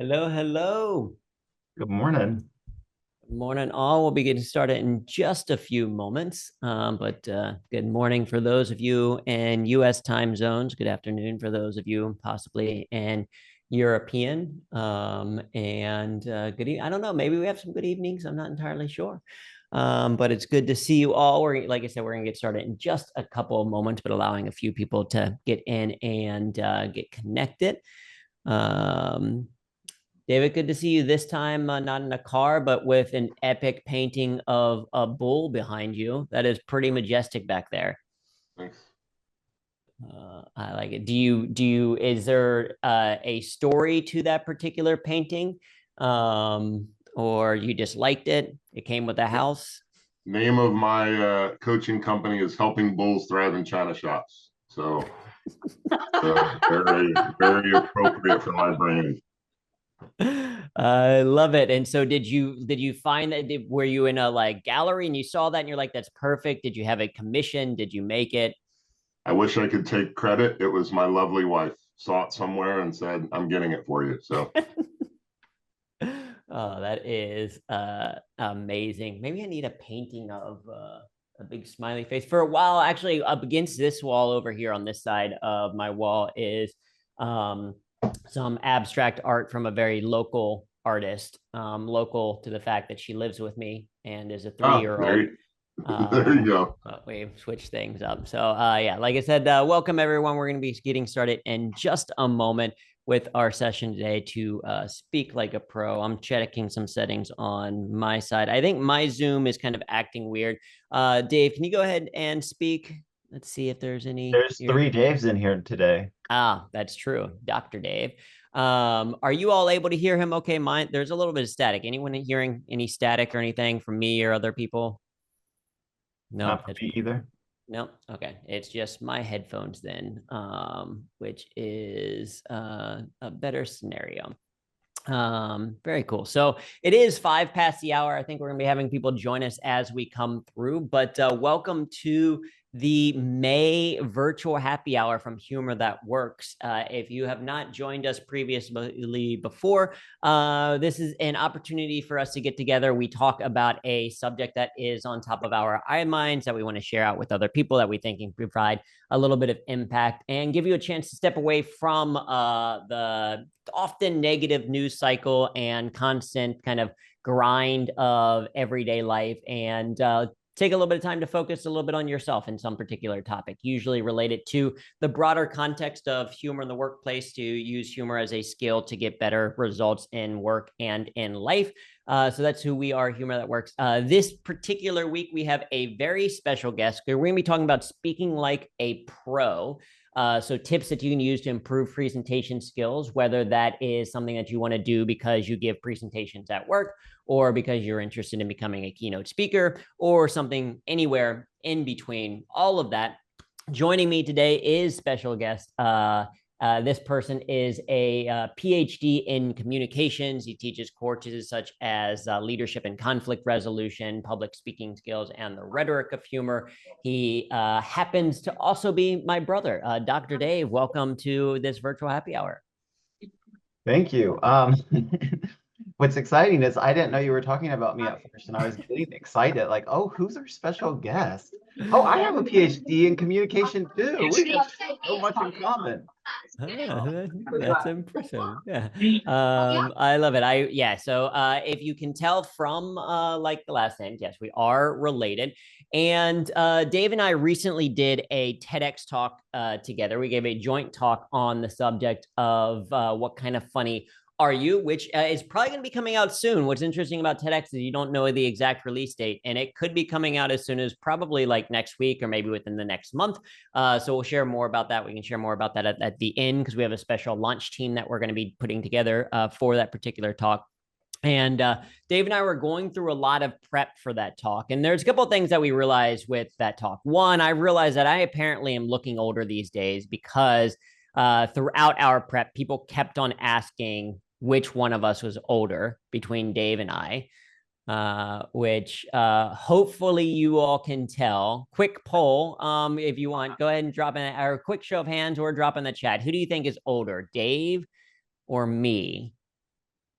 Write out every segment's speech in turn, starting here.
Hello, hello. Good morning. Good morning, all. We'll be getting started in just a few moments. But good morning for those of you in U.S. time zones. Good afternoon for those of you possibly in European. And good evening. I don't know. Maybe we have some good evenings. I'm not entirely sure. But it's good to see you all. Like I said, we're going to get started in just a couple of moments, but allowing a few people to get in and get connected. Um, David, good to see you this time, not in a car, but with an epic painting of a bull behind you. That is pretty majestic back there. Thanks. I like it. Is there a story to that particular painting? Or you just liked it? It came with the house? Name of my coaching company is Helping Bulls Thrive in China Shops. So very, very appropriate for my brand. I love it. And so did you find that were you in a like gallery and you saw that and you're like, that's perfect? Did you have it commissioned? Did you make it? I wish I could take credit. It was my lovely wife. Saw it somewhere and said, I'm getting it for you. So Oh, that is amazing. Maybe I need a painting of a big smiley face. For a while, actually, up against this wall over here on this side of my wall is um, some abstract art from a very local artist, local to the fact that she lives with me and is a three-year there old. you, there you go. But we've switched things up. So yeah, like I said, welcome everyone. We're going to be getting started in just a moment with our session today to speak like a pro. I'm checking some settings on my side. I think my Zoom is kind of acting weird. Dave, can you go ahead and speak? Let's see if there's any There's here. three Daves in here today. Ah, that's true. Dr. Dave. Are you all able to hear him okay? Mine, there's a little bit of static. Anyone hearing any static or anything from me or other people? No, Not for that's me either. no. Okay, it's just my headphones then, which is a better scenario. Very cool. So it is 5 past the hour. I think we're gonna be having people join us as we come through. But welcome to the May virtual happy hour from Humor That Works. If you have not joined us previously before, this is an opportunity for us to get together. We talk about a subject that is on top of our eye minds that we want to share out with other people that we think can provide a little bit of impact and give you a chance to step away from the often negative news cycle and constant kind of grind of everyday life and take a little bit of time to focus a little bit on yourself in some particular topic, usually related to the broader context of humor in the workplace, to use humor as a skill to get better results in work and in life. So that's who we are, Humor That Works. This particular week, we have a very special guest. We're going to be talking about speaking like a pro. So tips that you can use to improve presentation skills, whether that is something that you want to do because you give presentations at work or because you're interested in becoming a keynote speaker or something anywhere in between, all of that. Joining me today is special guest. This person is a PhD in communications. He teaches courses such as leadership and conflict resolution, public speaking skills, and the rhetoric of humor. He happens to also be my brother, Dr. Dave. Welcome to this virtual happy hour. Thank you. What's exciting is I didn't know you were talking about me at first, and I was getting excited, like, oh, who's our special guest? Oh, I have a PhD in communication too. We have so much in common. That's impressive. Yeah. I love it. So if you can tell from like the last name, yes, we are related. And Dave and I recently did a TEDx talk together. We gave a joint talk on the subject of what kind of funny are you, which is probably going to be coming out soon. What's interesting about TEDx is you don't know the exact release date, and it could be coming out as soon as probably like next week or maybe within the next month. So we'll share more about that. We can share more about that at the end because we have a special launch team that we're going to be putting together for that particular talk. And Dave and I were going through a lot of prep for that talk. And there's a couple of things that we realized with that talk. One, I realized that I apparently am looking older these days because throughout our prep, people kept on asking which one of us was older between Dave and I, which hopefully you all can tell. Quick poll, if you want, go ahead and drop in or quick show of hands or drop in the chat. Who do you think is older, Dave or me?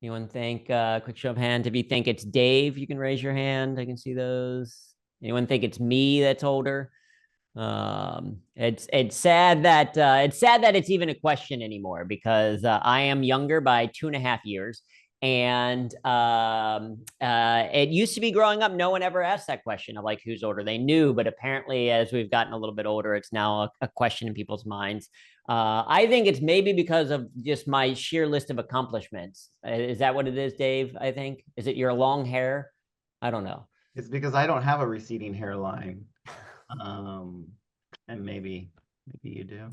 Anyone think, quick show of hands, if you think it's Dave, you can raise your hand. I can see those. Anyone think it's me that's older? It's sad that it's even a question anymore, because I am younger by 2.5 years. And it used to be growing up, no one ever asked that question of like who's older. They knew, but apparently as we've gotten a little bit older, it's now a question in people's minds. I think it's maybe because of just my sheer list of accomplishments. Is that what it is, Dave? I think. Is it your long hair? I don't know. It's because I don't have a receding hairline. And maybe you do.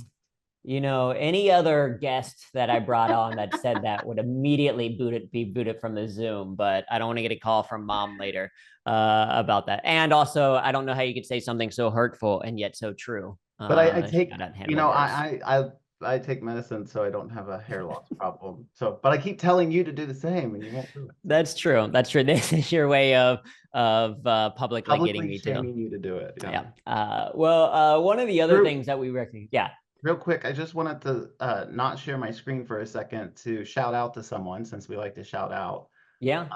You know, any other guest that I brought on that said that would immediately be booted from the Zoom, but I don't want to get a call from mom later about that. And also, I don't know how you could say something so hurtful and yet so true. But I take, shout out Hannah you know, Winters. I take medicine so I don't have a hair loss problem. So, but I keep telling you to do the same, and you won't do it. That's true. That's true. This is your way of publicly getting me to. shaming you to do it. Yeah. Well, one of the other Drew, things that we recognize. Yeah. Real quick, I just wanted to not share my screen for a second to shout out to someone, since we like to shout out. Yeah.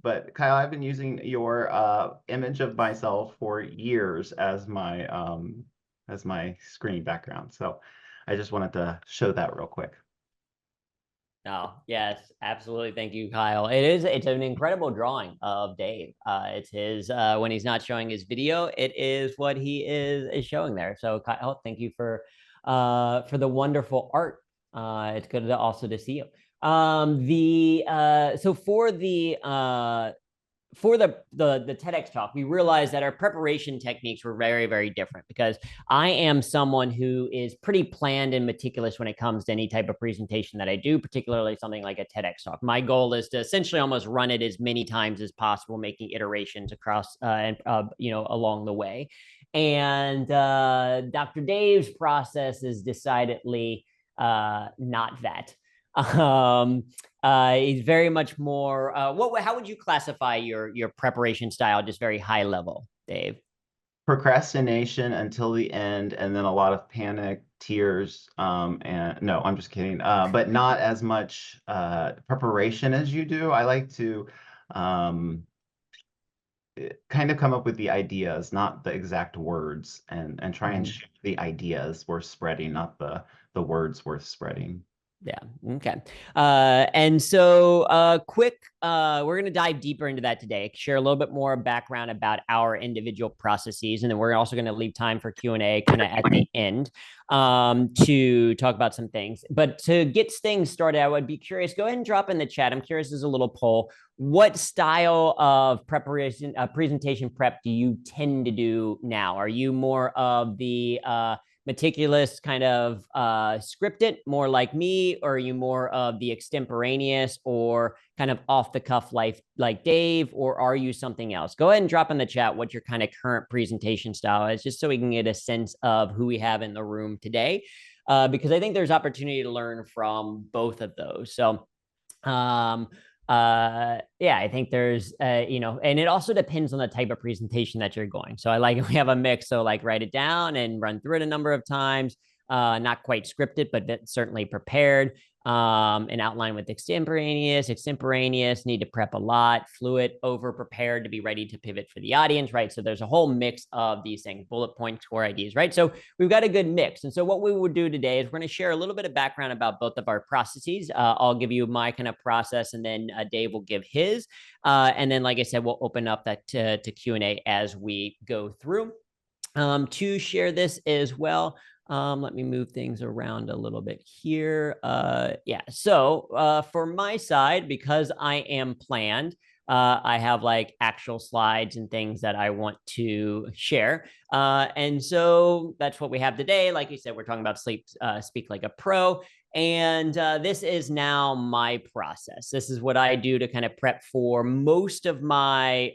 But Kyle, I've been using your image of myself for years as my screen background. So I just wanted to show that real quick. Oh, yes, absolutely. Thank you, Kyle. It's an incredible drawing of Dave. It's his when he's not showing his video, it is what he is showing there. So Kyle, thank you for the wonderful art. It's good to also to see you. So for the TEDx talk, we realized that our preparation techniques were very, very different, because I am someone who is pretty planned and meticulous when it comes to any type of presentation that I do, particularly something like a TEDx talk. My goal is to essentially almost run it as many times as possible, making iterations across along the way. And Dr. Dave's process is decidedly not that. He's very much more how would you classify your preparation style, just very high level, Dave? Procrastination until the end, and then a lot of panic, tears, and no, I'm just kidding. But not as much preparation as you do. I like to kind of come up with the ideas, not the exact words, and try and share the ideas worth spreading, not the words worth spreading. Yeah. Okay. And so we're going to dive deeper into that today, share a little bit more background about our individual processes. And then we're also going to leave time for Q&A kind of at the end to talk about some things. But to get things started, I would be curious, go ahead and drop in the chat. I'm curious, as a little poll, what style of presentation prep do you tend to do now? Are you more of the meticulous kind of scripted, more like me, or are you more of the extemporaneous or kind of off the cuff life like Dave, or are you something else? Go ahead and drop in the chat what your kind of current presentation style is, just so we can get a sense of who we have in the room today, because I think there's opportunity to learn from both of those. So yeah, I think there's and it also depends on the type of presentation that you're going. So I like if we have a mix, so like write it down and run through it a number of times, not quite scripted, but certainly prepared, and outline with extemporaneous, need to prep a lot, fluid, over prepared to be ready to pivot for the audience, right? So there's a whole mix of these things, bullet points, core ideas, right? So we've got a good mix. And so what we would do today is we're going to share a little bit of background about both of our processes. I'll give you my kind of process, and then Dave will give his. And then, like I said, we'll open up that to Q&A as we go through. To share this as well, let me move things around a little bit here. Yeah, so for my side, because I am planned, I have like actual slides and things that I want to share. And so that's what we have today. Like you said, we're talking about Speak Like a Pro. And this is now my process. This is what I do to kind of prep for most of my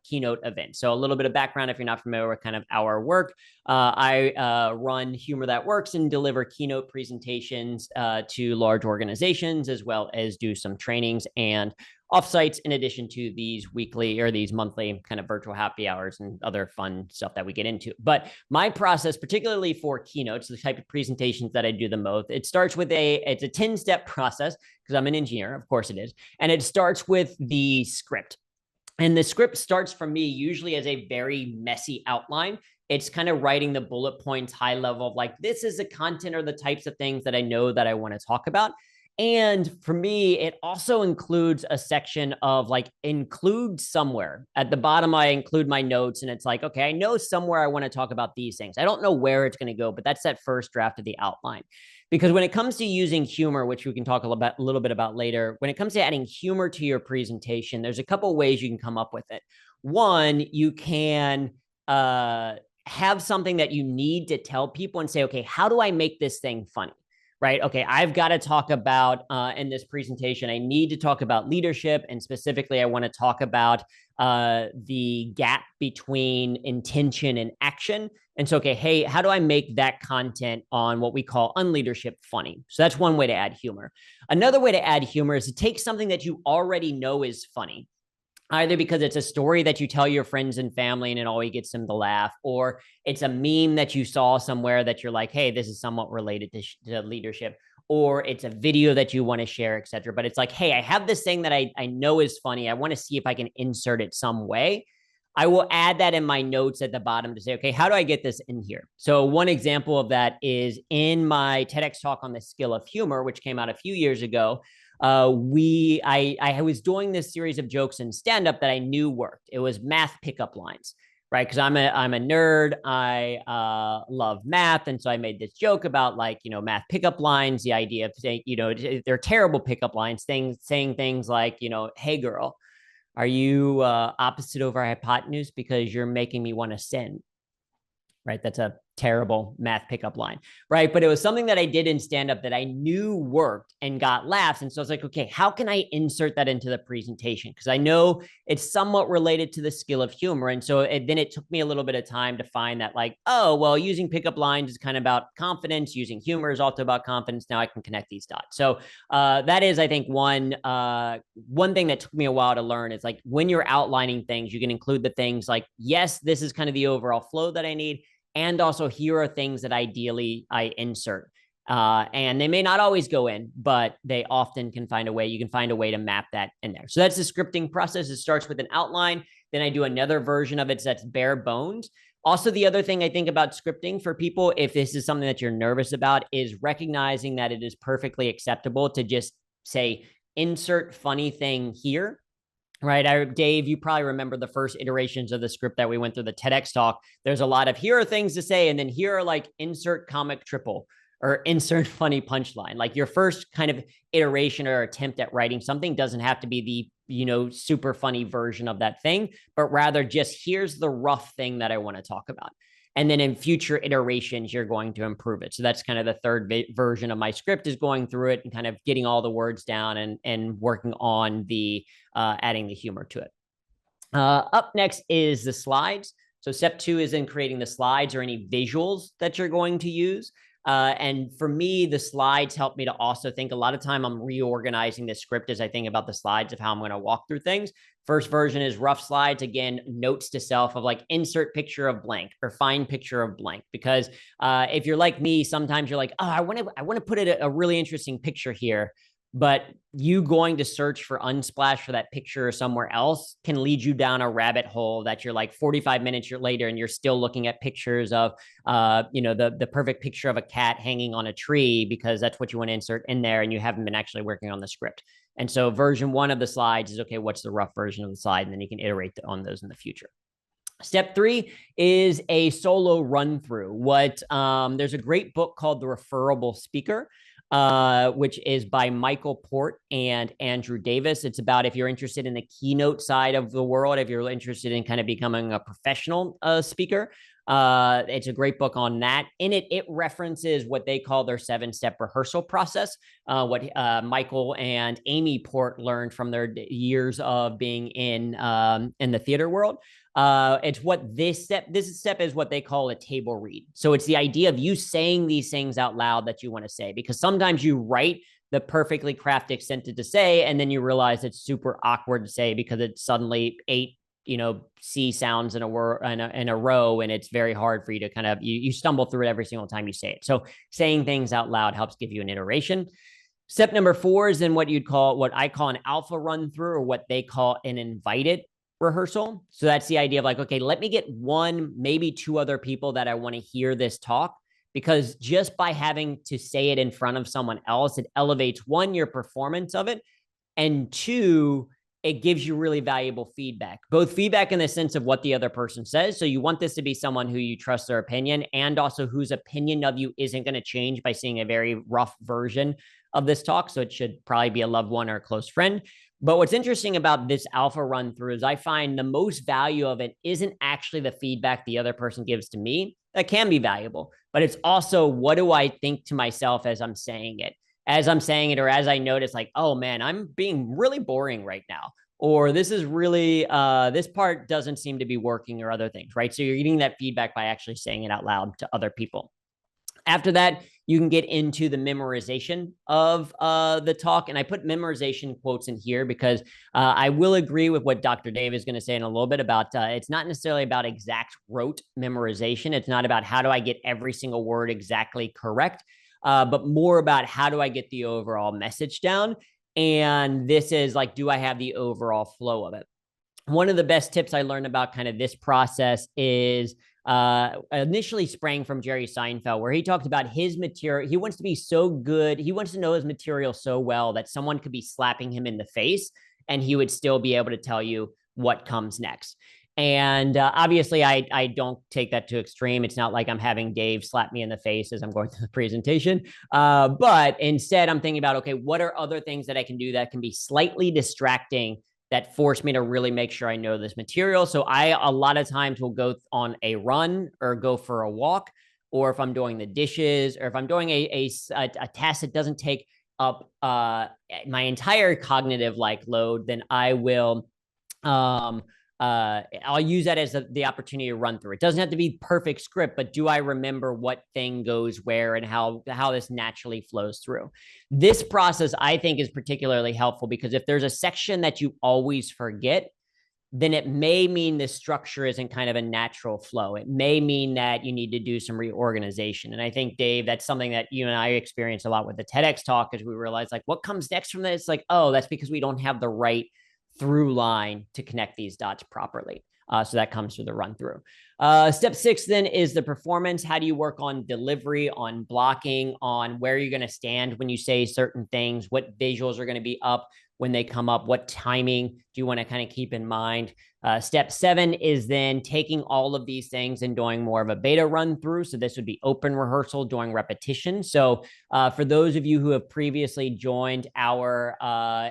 keynote events. So a little bit of background, if you're not familiar with kind of our work, I run Humor That Works and deliver keynote presentations to large organizations, as well as do some trainings and offsites in addition to these weekly or these monthly kind of virtual happy hours and other fun stuff that we get into. But my process, particularly for keynotes, the type of presentations that I do the most, it starts with it's a 10-step process because I'm an engineer, of course it is. And it starts with the script. And the script starts for me usually as a very messy outline. It's kind of writing the bullet points, high level of like, this is the content or the types of things that I know that I want to talk about. And for me, it also includes a section of like include somewhere. At the bottom, I include my notes and it's like, okay, I know somewhere I want to talk about these things. I don't know where it's going to go, but that's that first draft of the outline. Because when it comes to using humor, which we can talk a little bit about later, when it comes to adding humor to your presentation, there's a couple of ways you can come up with it. One, you can have something that you need to tell people and say, okay, how do I make this thing funny? Right? Okay, I've got to talk about in this presentation, I need to talk about leadership. And specifically, I want to talk about the gap between intention and action. And so, okay, hey, how do I make that content on what we call unleadership funny? So that's one way to add humor. Another way to add humor is to take something that you already know is funny, either because it's a story that you tell your friends and family and it always gets them to laugh, or it's a meme that you saw somewhere that you're like, hey, this is somewhat related to leadership, or it's a video that you want to share, et cetera. But it's like, hey, I have this thing that I know is funny. I want to see if I can insert it some way. I will add that in my notes at the bottom to say, okay, how do I get this in here? So one example of that is in my TEDx talk on the skill of humor, which came out a few years ago. I was doing this series of jokes in stand-up that I knew worked. It was math pickup lines, right? Because I'm a nerd. I love math, and so I made this joke about like math pickup lines. The idea of saying they're terrible pickup lines, saying things like hey girl, are you opposite over hypotenuse because you're making me want to sin? Right? That's a terrible math pickup line, right? But it was something that I did in stand-up that I knew worked and got laughs. And so I was like, okay, how can I insert that into the presentation? Because I know it's somewhat related to the skill of humor. And so then it took me a little bit of time to find that like, oh, well, using pickup lines is kind of about confidence. Using humor is also about confidence. Now I can connect these dots. So that is, I think, one thing that took me a while to learn is like when you're outlining things, you can include the things like, yes, this is kind of the overall flow that I need. And also here are things that ideally I insert. And they may not always go in, but they often can find a way. You can find a way to map that in there. So that's the scripting process. It starts with an outline. Then I do another version of it that's bare bones. Also, the other thing I think about scripting for people, if this is something that you're nervous about, is recognizing that it is perfectly acceptable to just say, insert funny thing here. Right. Dave, you probably remember the first iterations of the script that we went through the TEDx talk. There's a lot of here are things to say. And then here are like insert comic triple or insert funny punchline. Like your first kind of iteration or attempt at writing something doesn't have to be the, super funny version of that thing, but rather just here's the rough thing that I want to talk about. And then in future iterations, you're going to improve it. So that's kind of the third version of my script, is going through it and kind of getting all the words down and working on the adding the humor to it. Up next is the slides. So step 2 is in creating the slides or any visuals that you're going to use. And for me, the slides help me to also think. A lot of time I'm reorganizing the script as I think about the slides of how I'm going to walk through things. First version is rough slides. Again, notes to self of like insert picture of blank or find picture of blank. Because if you're like me, sometimes you're like, oh, I want to put it a really interesting picture here. But you going to search for Unsplash for that picture somewhere else can lead you down a rabbit hole that you're like 45 minutes later and you're still looking at pictures of, the perfect picture of a cat hanging on a tree because that's what you want to insert in there and you haven't been actually working on the script. And so version 1 of the slides is, okay, what's the rough version of the slide? And then you can iterate on those in the future. Step 3 is a solo run through. There's a great book called The Referable Speaker, which is by Michael Port and Andrew Davis. It's about if you're interested in the keynote side of the world, if you're interested in kind of becoming a professional speaker. It's a great book on that. In it, it references what they call their 7-step rehearsal process, what Michael and Amy Port learned from their years of being in the theater world. It's what this step is what they call a table read. So it's the idea of you saying these things out loud that you want to say, because sometimes you write the perfectly crafted sentence to say, and then you realize it's super awkward to say because it's suddenly 8 C sounds in a word in a row, and it's very hard for you to kind of you stumble through it every single time you say it. So saying things out loud helps give you an iteration. Step number 4 is then what I call an alpha run through, or what they call an invited rehearsal. So that's the idea of like, okay, let me get 1, maybe 2 other people that I want to hear this talk, because just by having to say it in front of someone else, it elevates 1, your performance of it, and 2, it gives you really valuable feedback, both feedback in the sense of what the other person says. So you want this to be someone who you trust their opinion, and also whose opinion of you isn't going to change by seeing a very rough version of this talk. So it should probably be a loved one or a close friend. But what's interesting about this alpha run through is I find the most value of it isn't actually the feedback the other person gives to me. That can be valuable, but it's also, what do I think to myself as I'm saying it? Or as I notice, like, oh man, I'm being really boring right now. Or this is really, this part doesn't seem to be working, or other things, right? So you're getting that feedback by actually saying it out loud to other people. After that, you can get into the memorization of the talk. And I put memorization quotes in here because I will agree with what Dr. Dave is going to say in a little bit about it's not necessarily about exact rote memorization. It's not about how do I get every single word exactly correct, but more about how do I get the overall message down. And this is like, do I have the overall flow of it? One of the best tips I learned about kind of this process is initially sprang from Jerry Seinfeld, where he talked about his material. He wants to be so good. He wants to know his material so well that someone could be slapping him in the face and he would still be able to tell you what comes next. And obviously, I don't take that to extreme. It's not like I'm having Dave slap me in the face as I'm going through the presentation. But instead, I'm thinking about, okay, what are other things that I can do that can be slightly distracting that force me to really make sure I know this material? So I, a lot of times, will go on a run or go for a walk, or if I'm doing the dishes, or if I'm doing a task that doesn't take up my entire cognitive load, then I will I'll use that as the opportunity to run through. It doesn't have to be perfect script, but do I remember what thing goes where and how this naturally flows through? This process, I think, is particularly helpful because if there's a section that you always forget, then it may mean the structure isn't kind of a natural flow. It may mean that you need to do some reorganization. And I think, Dave, that's something that you and I experience a lot with the TEDx talk, as we realize, like, what comes next from this? Like, oh, that's because we don't have the right through line to connect these dots properly. So that comes through the run through. Step 6 then is the performance. How do you work on delivery, on blocking, on where you're going to stand when you say certain things, what visuals are going to be up when they come up, what timing do you want to kind of keep in mind? Step 7 is then taking all of these things and doing more of a beta run through. So this would be open rehearsal, doing repetition. So for those of you who have previously joined our,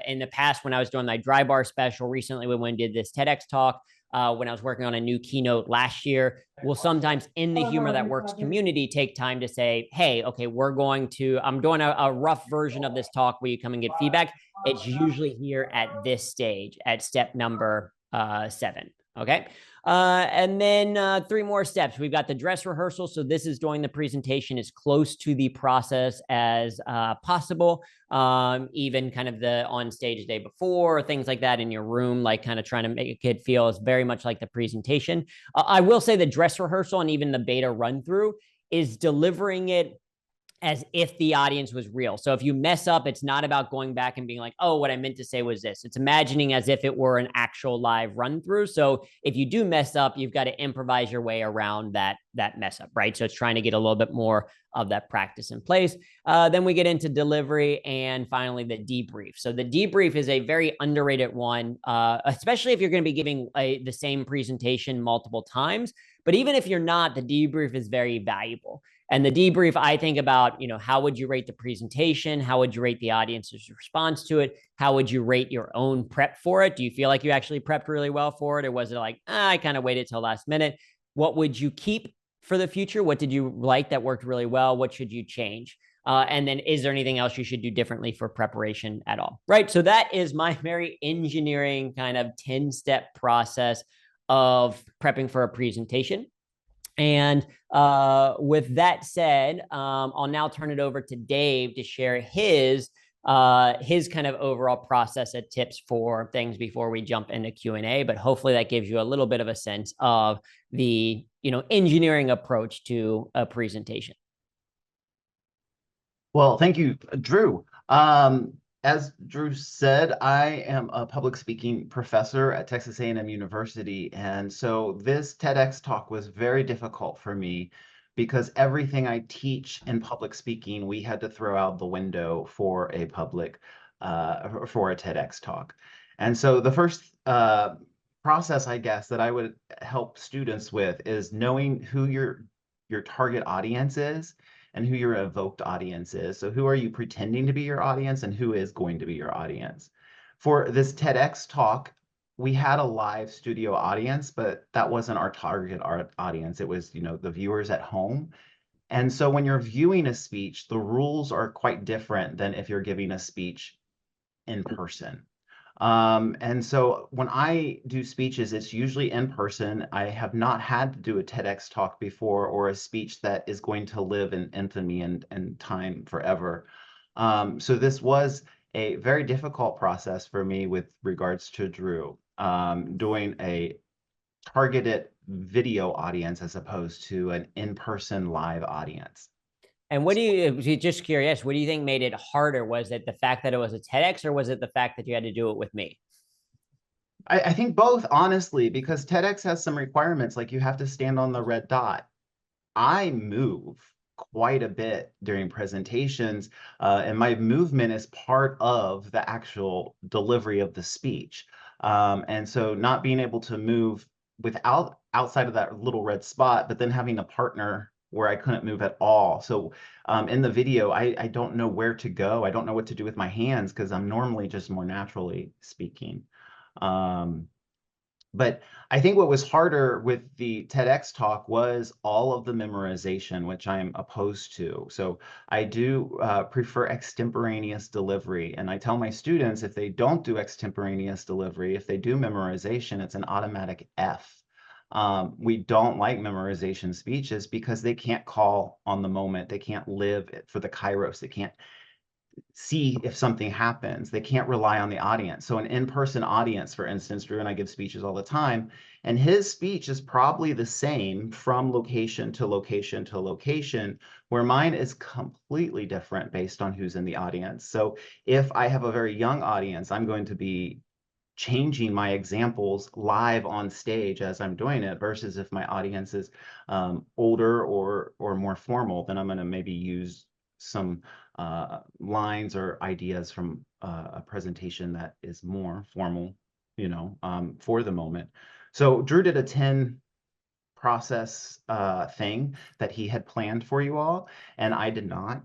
in the past, when I was doing my dry bar special, recently when we did this TEDx talk, when I was working on a new keynote last year, we'll sometimes in the Humor That Works community take time to say, hey, okay, I'm doing a rough version of this talk. Will you come and get feedback? It's usually here at this stage, at step number 7. Okay. And then 3 more steps. We've got the dress rehearsal. So this is doing the presentation as close to the process as possible. Even kind of the on stage day before, or things like that in your room, like kind of trying to make a kid feel as very much like the presentation. I will say the dress rehearsal and even the beta run through is delivering it as if the audience was real. So if you mess up, it's not about going back and being like, oh, what I meant to say was this. It's imagining as if it were an actual live run through. So if you do mess up, you've got to improvise your way around that mess up, right? So it's trying to get a little bit more of that practice in place. Then we get into delivery, and finally the debrief. So the debrief is a very underrated one, especially if you're going to be giving the same presentation multiple times. But even if you're not, the debrief is very valuable. And the debrief, I think about, how would you rate the presentation? How would you rate the audience's response to it? How would you rate your own prep for it? Do you feel like you actually prepped really well for it? Or was it like, I kind of waited till last minute? What would you keep for the future? What did you like that worked really well? What should you change? And then is there anything else you should do differently for preparation at all? Right. So that is my very engineering kind of 10-step process of prepping for a presentation. And with that said, I'll now turn it over to Dave to share his his kind of overall process and tips for things before we jump into Q&A. But hopefully that gives you a little bit of a sense of the, engineering approach to a presentation. Well, thank you, Drew. As Drew said, I am a public speaking professor at Texas A&M University. And so this TEDx talk was very difficult for me because everything I teach in public speaking, we had to throw out the window for a for a TEDx talk. And so the first process, I guess, that I would help students with is knowing who your target audience is and who your evoked audience is. So who are you pretending to be your audience and who is going to be your audience? For this TEDx talk, we had a live studio audience, but that wasn't our target audience. It was, the viewers at home. And so when you're viewing a speech, the rules are quite different than if you're giving a speech in person. And so when I do speeches, it's usually in person. I have not had to do a TEDx talk before or a speech that is going to live in infamy and time forever. So this was a very difficult process for me with regards to Drew, doing a targeted video audience as opposed to an in-person live audience. And what do you, just curious, what do you think made it harder? Was it the fact that it was a TEDx, or was it the fact that you had to do it with me? I think both, honestly, because TEDx has some requirements, like you have to stand on the red dot. I move quite a bit during presentations, and my movement is part of the actual delivery of the speech. And so not being able to move outside of that little red spot, but then having a partner where I couldn't move at all. So in the video, I don't know where to go. I don't know what to do with my hands because I'm normally just more naturally speaking. But I think what was harder with the TEDx talk was all of the memorization, which I'm opposed to. So I do prefer extemporaneous delivery. And I tell my students, if they don't do extemporaneous delivery, if they do memorization, it's an automatic F. We don't like memorization speeches because they can't call on the moment. They can't live for the kairos. They can't see if something happens. They can't rely on the audience. So an in-person audience, for instance, Drew and I give speeches all the time, and his speech is probably the same from location to location to location, where mine is completely different based on who's in the audience. So if I have a very young audience, I'm going to be changing my examples live on stage as I'm doing it, versus if my audience is older or more formal, then I'm going to maybe use some lines or ideas from a presentation that is more formal, for the moment. So Drew did a 10 process thing that he had planned for you all, and I did not.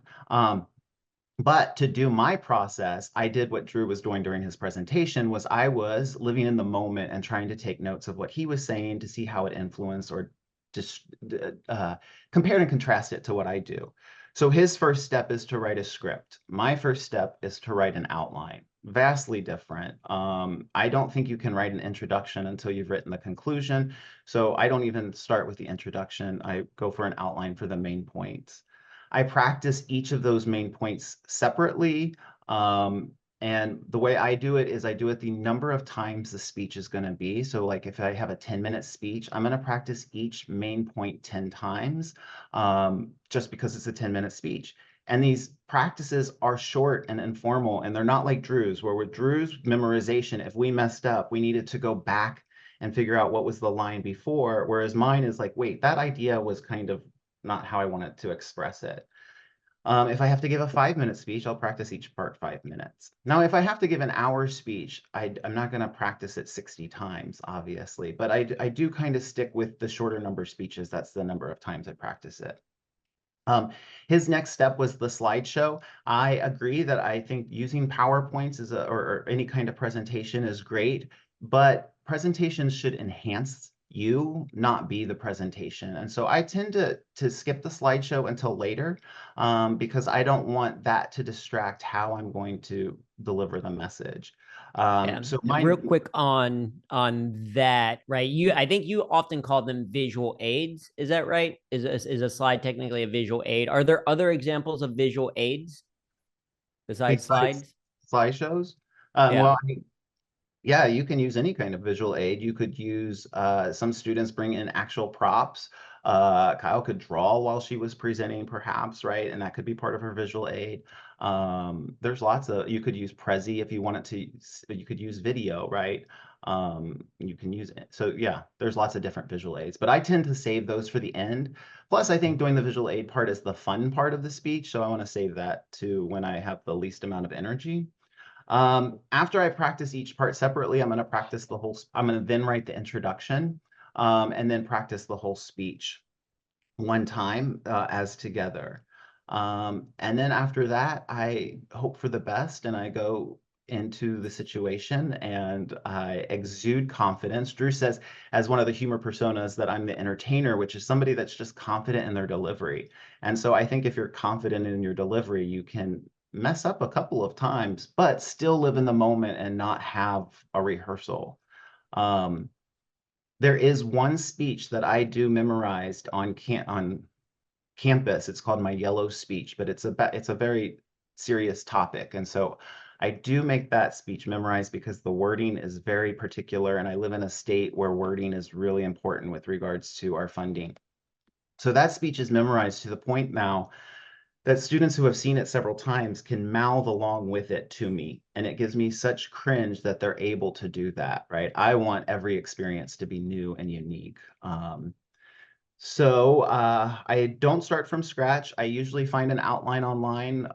But to do my process, I did what Drew was doing during his presentation, was I was living in the moment and trying to take notes of what he was saying to see how it influenced or just compare and contrast it to what I do. So his first step is to write a script. My first step is to write an outline. Vastly different. I don't think you can write an introduction until you've written the conclusion. So I don't even start with the introduction. I go for an outline for the main points. I practice each of those main points separately. And the way I do it is I do it the number of times the speech is going to be. So like if I have a 10-minute speech, I'm going to practice each main point 10 times, just because it's a 10-minute speech. And these practices are short and informal, and they're not like Drew's, where with Drew's memorization, if we messed up, we needed to go back and figure out what was the line before, whereas mine is like, wait, that idea was kind of not how I wanted to express it. If I have to give a 5-minute speech, I'll practice each part 5 minutes. Now, if I have to give an hour speech, I'm not going to practice it 60 times, obviously, but I do kind of stick with the shorter number of speeches. That's the number of times I practice it. His next step was the slideshow. I agree that I think using PowerPoints or any kind of presentation is great, but presentations should enhance you, not be the presentation. And so I tend to skip the slideshow until later, because I don't want that to distract how I'm going to deliver the message. So real quick on that, right? I think you often call them visual aids. Is that right? Is a slide technically a visual aid? Are there other examples of visual aids? besides slides? slideshows? Yeah. Well, I mean, yeah, you can use any kind of visual aid. You could use, some students bring in actual props. Kyle could draw while she was presenting perhaps, right? And that could be part of her visual aid. There's lots of, you could use Prezi if you wanted to, you could use video, right? You can use it. So yeah, there's lots of different visual aids, but I tend to save those for the end. Plus, I think doing the visual aid part is the fun part of the speech. So I want to save that to when I have the least amount of energy. After I practice each part separately, I'm going to practice the whole, I'm going to then write the introduction, and then practice the whole speech one time, as together. And then after that, I hope for the best and I go into the situation and I exude confidence. Drew says, as one of the humor personas, that I'm the entertainer, which is somebody that's just confident in their delivery. And so I think if you're confident in your delivery, you can mess up a couple of times, but still live in the moment and not have a rehearsal. There is one speech that I do memorized on campus. It's called my yellow speech, but it's a very serious topic. And so I do make that speech memorized because the wording is very particular. And I live in a state where wording is really important with regards to our funding. So that speech is memorized to the point now that students who have seen it several times can mouth along with it to me. And it gives me such cringe that they're able to do that, right? I want every experience to be new and unique. So I don't start from scratch. I usually find an outline online,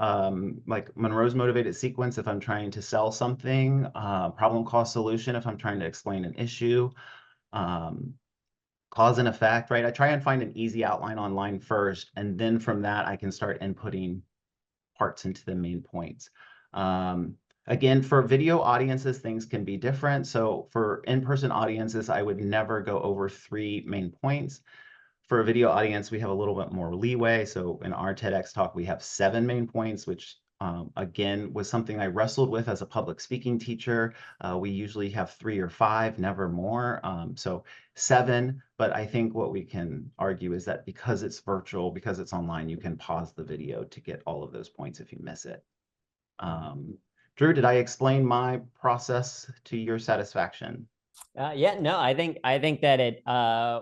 like Monroe's Motivated Sequence if I'm trying to sell something, problem, cause, solution if I'm trying to explain an issue, cause and effect, right? I try and find an easy outline online first, and then from that, I can start inputting parts into the main points. Again, for video audiences, things can be different. So for in-person audiences, I would never go over 3 main points. For a video audience, we have a little bit more leeway. So in our TEDx talk, we have 7 main points, which again, was something I wrestled with as a public speaking teacher. We usually have 3 or 5, never more. So 7, but I think what we can argue is that because it's virtual, because it's online, you can pause the video to get all of those points if you miss it. Drew, did I explain my process to your satisfaction? Yeah, no, I think that it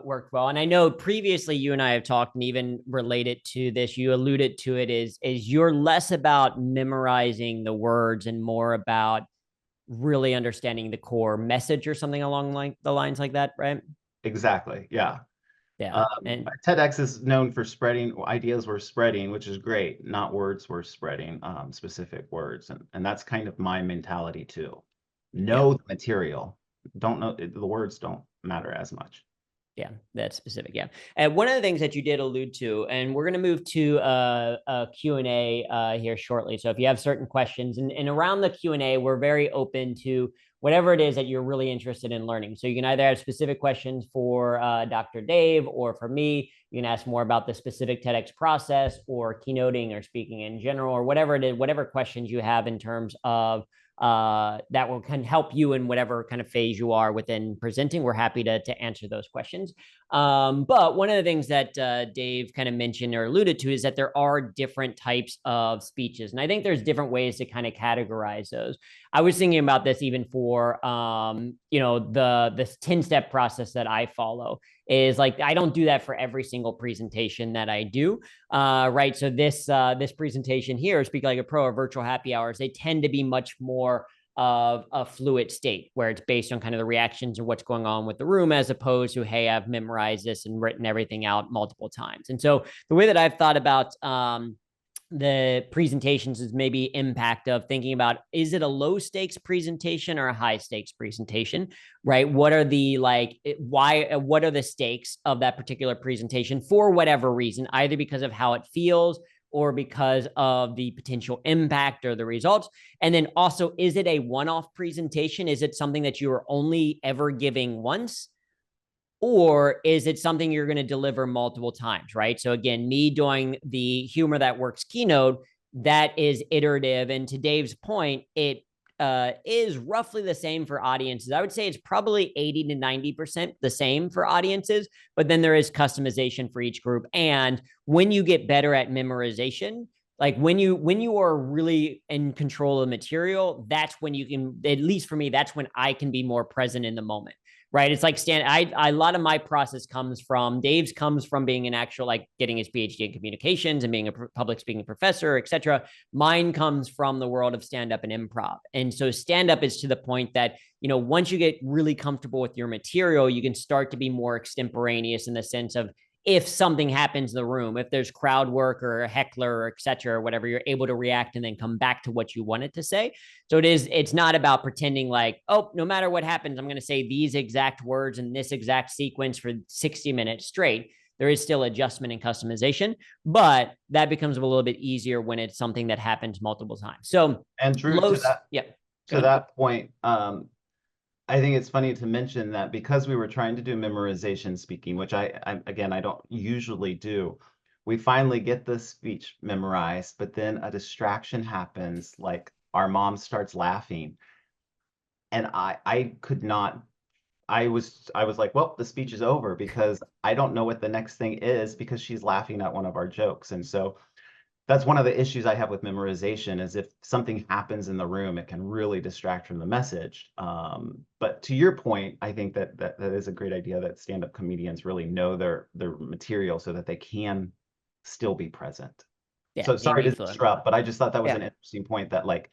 worked well. And I know previously you and I have talked, and even related to this, you alluded to it, is you're less about memorizing the words and more about really understanding the core message or something along like the lines like that, right? Exactly. Yeah. Yeah. And TEDx is known for spreading ideas we're spreading, which is great, not words we're spreading, specific words. And that's kind of my mentality too. Know the material. Don't know, the words don't matter as much. Yeah, that's specific. Yeah. And one of the things that you did allude to, and we're going to move to a Q&A here shortly. So if you have certain questions, and around the Q&A, we're very open to whatever it is that you're really interested in learning. So you can either have specific questions for Dr. Dave or for me. You can ask more about the specific TEDx process or keynoting or speaking in general, or whatever it is, whatever questions you have in terms of that will can help you in whatever kind of phase you are within presenting. We're happy to answer those questions. But one of the things that Dave kind of mentioned or alluded to is that there are different types of speeches. And I think there's different ways to kind of categorize those. I was thinking about this even for, this 10-step process that I follow is like, I don't do that for every single presentation that I do. Right. So this presentation here, Speak Like a Pro or virtual happy hours, they tend to be much more of a fluid state where it's based on kind of the reactions and what's going on with the room, as opposed to, hey, I've memorized this and written everything out multiple times. And so the way that I've thought about the presentations is maybe impact of thinking about, is it a low stakes presentation or a high stakes presentation, right? What are the what are the stakes of that particular presentation for whatever reason, either because of how it feels or because of the potential impact or the results? And then also, is it a one-off presentation? Is it something that you are only ever giving once? Or is it something you're going to deliver multiple times, right? So again, me doing the Humor That Works keynote, that is iterative. And to Dave's point, it is roughly the same for audiences. I would say it's probably 80 to 90% the same for audiences, but then there is customization for each group. And when you get better at memorization, Like when you are really in control of the material, that's when you can, at least for me, that's when I can be more present in the moment. Right. It's like a lot of my process Dave's comes from being an actual, like getting his PhD in communications and being a public speaking professor, etc. Mine comes from the world of stand-up and improv. And so stand-up is to the point that, once you get really comfortable with your material, you can start to be more extemporaneous in the sense of, if something happens in the room, if there's crowd work or a heckler or et cetera, or whatever, you're able to react and then come back to what you wanted to say. So it's not about pretending like, oh, no matter what happens, I'm going to say these exact words in this exact sequence for 60 minutes straight. There is still adjustment and customization, but that becomes a little bit easier when it's something that happens multiple times. So, And Drew, to that point, I think it's funny to mention that because we were trying to do memorization speaking, which I don't usually do, we finally get the speech memorized, but then a distraction happens, like our mom starts laughing. And I could not, I was like, well, the speech is over because I don't know what the next thing is because she's laughing at one of our jokes. And so that's one of the issues I have with memorization, is if something happens in the room, it can really distract from the message. But to your point, I think that is a great idea, that stand-up comedians really know their material so that they can still be present. Yeah, so sorry to disrupt, but I just thought that was an interesting point, that like,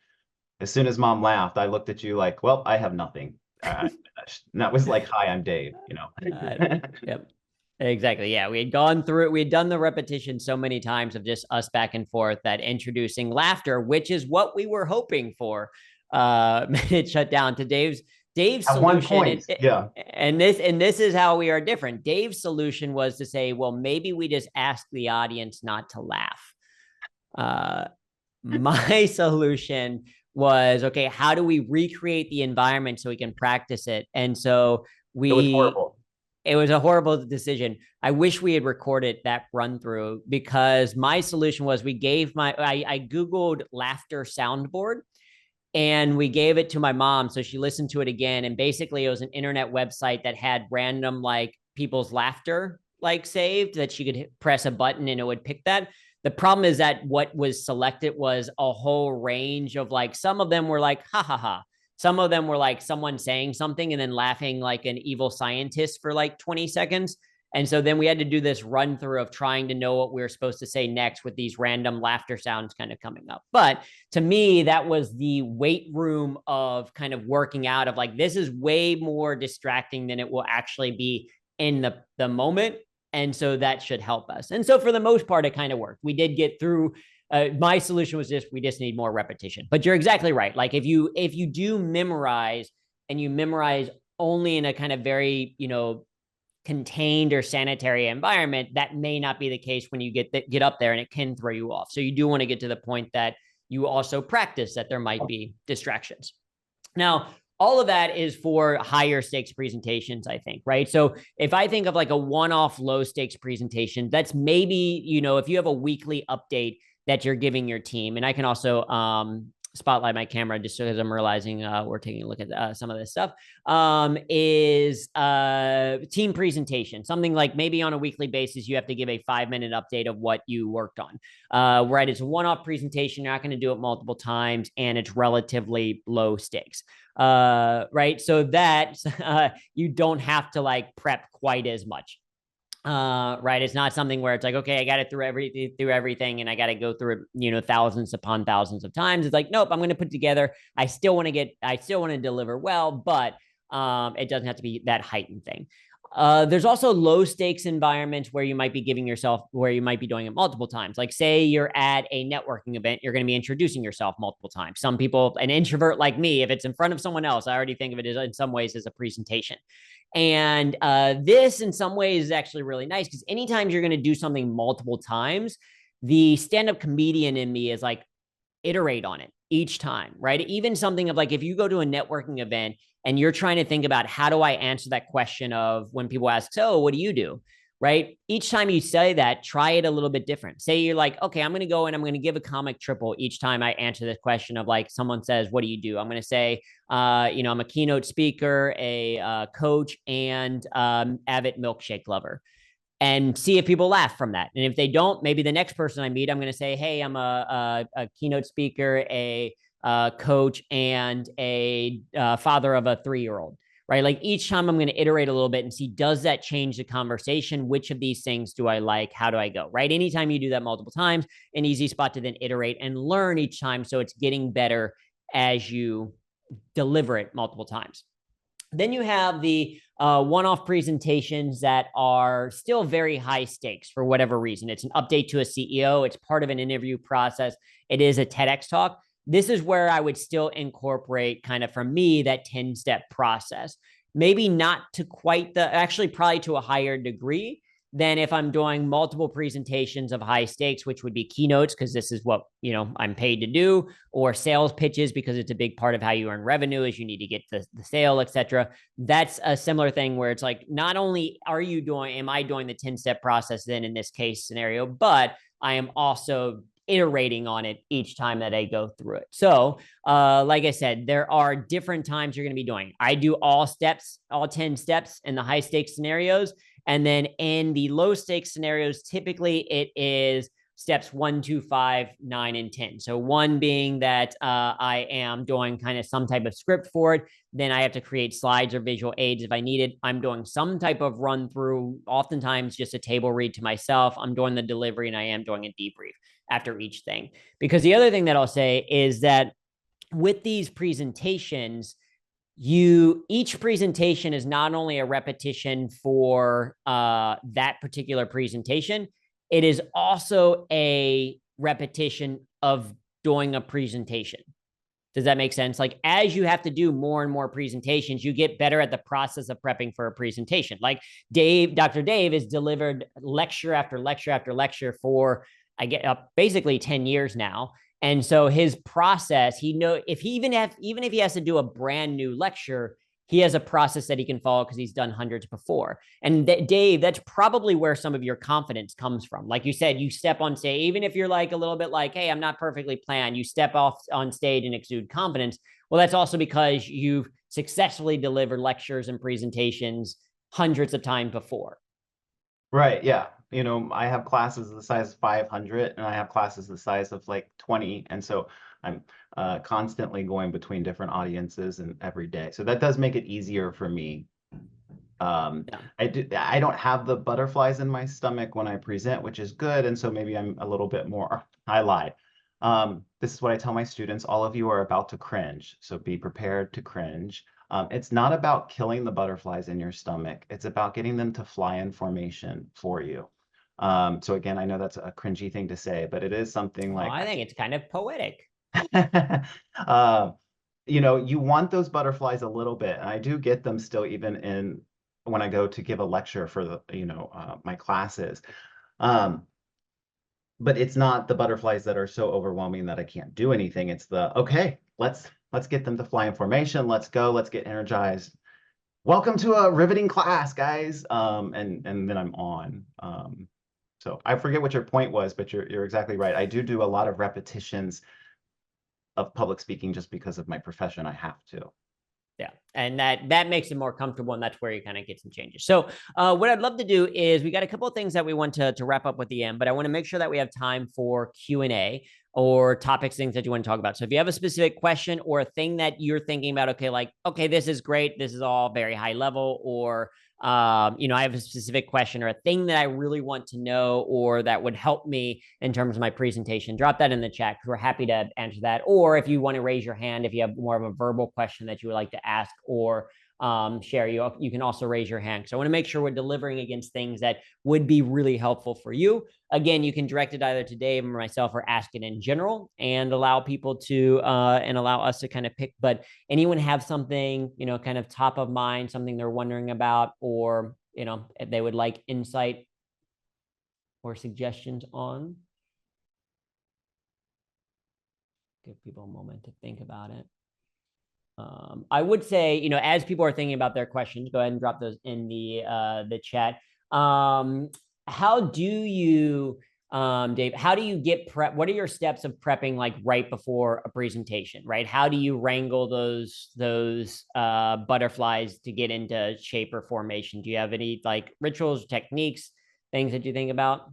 as soon as mom laughed, I looked at you like, well, I have nothing. And that was like, hi, I'm Dave, Yep. Exactly. Yeah. We had gone through it. We had done the repetition so many times of just us back and forth, that introducing laughter, which is what we were hoping for, it shut down to Dave's at solution. one point. And this is how we are different. Dave's solution was to say, well, maybe we just ask the audience not to laugh. My solution was, okay, how do we recreate the environment so we can practice it? And so It was horrible. It was a horrible decision. I wish we had recorded that run through, because my solution was, I Googled laughter soundboard and we gave it to my mom. So she listened to it again. And basically it was an internet website that had random, like, people's laughter, like, saved, that she could press a button and it would pick that. The problem is that what was selected was a whole range of, like, some of them were like, ha ha ha. Some of them were like someone saying something and then laughing like an evil scientist for like 20 seconds. And so then we had to do this run through of trying to know what we were supposed to say next with these random laughter sounds kind of coming up. But to me, that was the weight room of kind of working out of, like, this is way more distracting than it will actually be in the moment. And so that should help us. And so for the most part, it kind of worked. We did get through. My solution was we just need more repetition. But you're exactly right. Like, if you do memorize, and you memorize only in a kind of very, contained or sanitary environment, that may not be the case when you get up there, and it can throw you off. So you do want to get to the point that you also practice that there might be distractions. Now, all of that is for higher stakes presentations, I think, right? So if I think of like a one-off low stakes presentation, that's maybe, if you have a weekly update that you're giving your team. And I can also spotlight my camera just because I'm realizing we're taking a look at some of this stuff, is team presentation. Something like, maybe on a weekly basis, you have to give a 5-minute update of what you worked on, right? It's a one-off presentation. You're not going to do it multiple times, and it's relatively low stakes, right? So that you don't have to like prep quite as much. Right. It's not something where it's like, okay, I got it through everything and I got to go through it, thousands upon thousands of times. It's like, nope, I'm going to put together. I still want to deliver well, but it doesn't have to be that heightened thing. There's also low stakes environments where you might be doing it multiple times. Like, say you're at a networking event, you're going to be introducing yourself multiple times. Some people, an introvert like me, if it's in front of someone else, I already think of it as, in some ways, as a presentation. And this in some ways is actually really nice, because anytime you're going to do something multiple times, the stand-up comedian in me is like, iterate on it each time, right? Even something of like, if you go to a networking event and you're trying to think about, how do I answer that question of when people ask, so what do you do? Right? Each time you say that, try it a little bit different. Say you're like, okay, I'm going to go and I'm going to give a comic triple each time I answer this question of, like, someone says, what do you do? I'm going to say, I'm a keynote speaker, a coach, and avid milkshake lover. and see if people laugh from that. And if they don't, maybe the next person I meet, I'm going to say, hey, I'm a keynote speaker, a coach, and a father of a 3-year-old, right? Like each time I'm going to iterate a little bit and see, does that change the conversation? Which of these things do I like? How do I go, right? Anytime you do that multiple times, an easy spot to then iterate and learn each time. So it's getting better as you deliver it multiple times. Then you have the one-off presentations that are still very high stakes for whatever reason. It's an update to a CEO. It's part of an interview process. It is a TEDx talk. This is where I would still incorporate kind of from me that 10-step process. Maybe not to quite actually probably to a higher degree than if I'm doing multiple presentations of high stakes, which would be keynotes, because this is what, I'm paid to do, or sales pitches, because it's a big part of how you earn revenue is you need to get the sale, etc. That's a similar thing where it's like, not only am I doing the 10-step process then in this case scenario, but I am also iterating on it each time that I go through it. So, like I said, there are different times you're going to be doing. I do all 10 steps in the high stakes scenarios. And then in the low stakes scenarios, typically it is steps 1, 2, 5, 9, and 10. So 1 being that I am doing kind of some type of script for it. Then I have to create slides or visual aids if I need it. I'm doing some type of run through, oftentimes just a table read to myself. I'm doing the delivery, and I am doing a debrief after each thing. Because the other thing that I'll say is that with these presentations, each presentation is not only a repetition for that particular presentation, it is also a repetition of doing a presentation. Does that make sense? Like, as you have to do more and more presentations, you get better at the process of prepping for a presentation. Like Dr. Dave has delivered lecture after lecture after lecture for, I get basically 10 years now. And so his process, even if he has to do a brand new lecture, he has a process that he can follow because he's done hundreds before. And Dave, that's probably where some of your confidence comes from. Like you said, you step on stage, even if you're like a little bit like, hey, I'm not perfectly planned, you step off on stage and exude confidence. Well, that's also because you've successfully delivered lectures and presentations hundreds of times before. Right. Yeah. I have classes the size of 500 and I have classes the size of like 20. And so I'm constantly going between different audiences and every day. So that does make it easier for me. Yeah. I don't have the butterflies in my stomach when I present, which is good. And so maybe I'm a little bit more, I lied. This is what I tell my students. All of you are about to cringe. So be prepared to cringe. It's not about killing the butterflies in your stomach. It's about getting them to fly in formation for you. So again, I know that's a cringy thing to say, but it is something like, I think it's kind of poetic. You want those butterflies a little bit, and I do get them still even when I go to give a lecture for my classes. But it's not the butterflies that are so overwhelming that I can't do anything. It's okay, let's get them to fly in formation. Let's go. Let's get energized. Welcome to a riveting class, guys. And then I'm on. So I forget what your point was, but you're exactly right. I do a lot of repetitions of public speaking just because of my profession. I have to. Yeah. And that makes it more comfortable. And that's where you kind of get some changes. So what I'd love to do is we got a couple of things that we want to wrap up with the end, but I want to make sure that we have time for Q&A or topics, things that you want to talk about. So if you have a specific question or a thing that you're thinking about, okay, this is great, this is all very high level, or I have a specific question or a thing that I really want to know or that would help me in terms of my presentation, drop that in the chat because we're happy to answer that. Or if you want to raise your hand, if you have more of a verbal question that you would like to ask or share, you can also raise your hand. So I want to make sure we're delivering against things that would be really helpful for you. Again, you can direct it either to Dave or myself or ask it in general and allow people to and allow us to kind of pick. But anyone have something, kind of top of mind, something they're wondering about, or, if they would like insight or suggestions on? Give people a moment to think about it. I would say, as people are thinking about their questions, go ahead and drop those in the chat. How do you, Dave, how do you get prep? What are your steps of prepping like right before a presentation, right? How do you wrangle those butterflies to get into shape or formation? Do you have any like rituals, techniques things that you think about?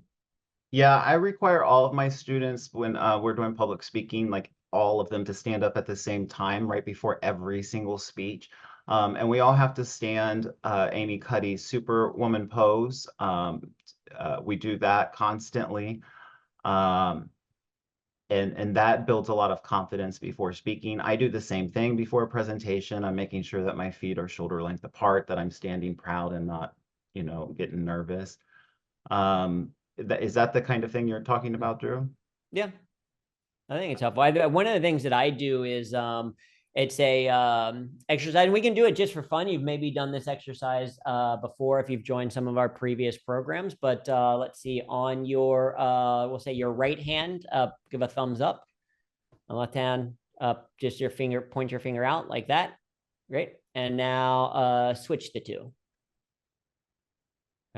Yeah, I require all of my students when we're doing public speaking, like all of them to stand up at the same time right before every single speech. And we all have to stand Amy Cuddy's Superwoman pose. We do that constantly. Um, and that builds a lot of confidence before speaking. I do the same thing before a presentation. I'm making sure that my feet are shoulder length apart, that I'm standing proud and not, getting nervous. Is that the kind of thing you're talking about, Drew? Yeah, I think it's helpful. One of the things that I do is it's a exercise, and we can do it just for fun. You've maybe done this exercise before if you've joined some of our previous programs, but let's see, on your, we'll say your right hand, give a thumbs up, on left hand up, just your finger, point your finger out like that. Great. And now switch the two.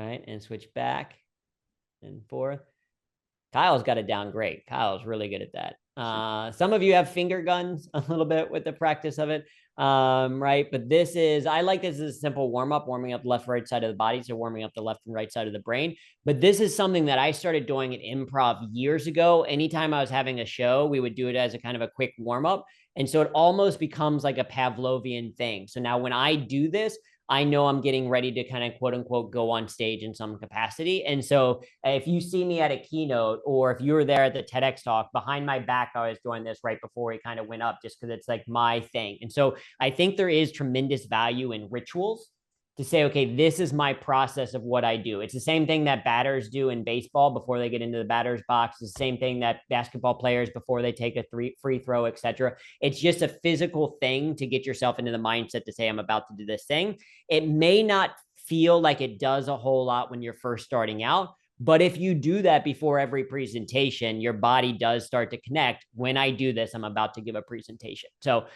All right, and switch back and forth. Kyle's got it down great. Kyle's really good at that. Some of you have finger guns a little bit with the practice of it, right? But I like this as a simple warm-up, warming up the left, right side of the body. So warming up the left and right side of the brain. But this is something that I started doing at improv years ago. Anytime I was having a show, we would do it as a kind of a quick warm-up. And so it almost becomes like a Pavlovian thing. So now when I do this, I know I'm getting ready to kind of quote unquote go on stage in some capacity. And so if you see me at a keynote, or if you were there at the TEDx talk, behind my back, I was doing this right before we kind of went up, just because it's like my thing. And so I think there is tremendous value in rituals to say, okay, this is my process of what I do. It's the same thing that batters do in baseball before they get into the batter's box. It's the same thing that basketball players before they take a free throw, etc. It's just a physical thing to get yourself into the mindset to say, I'm about to do this thing. It may not feel like it does a whole lot when you're first starting out, but if you do that before every presentation, your body does start to connect. When I do this, I'm about to give a presentation. So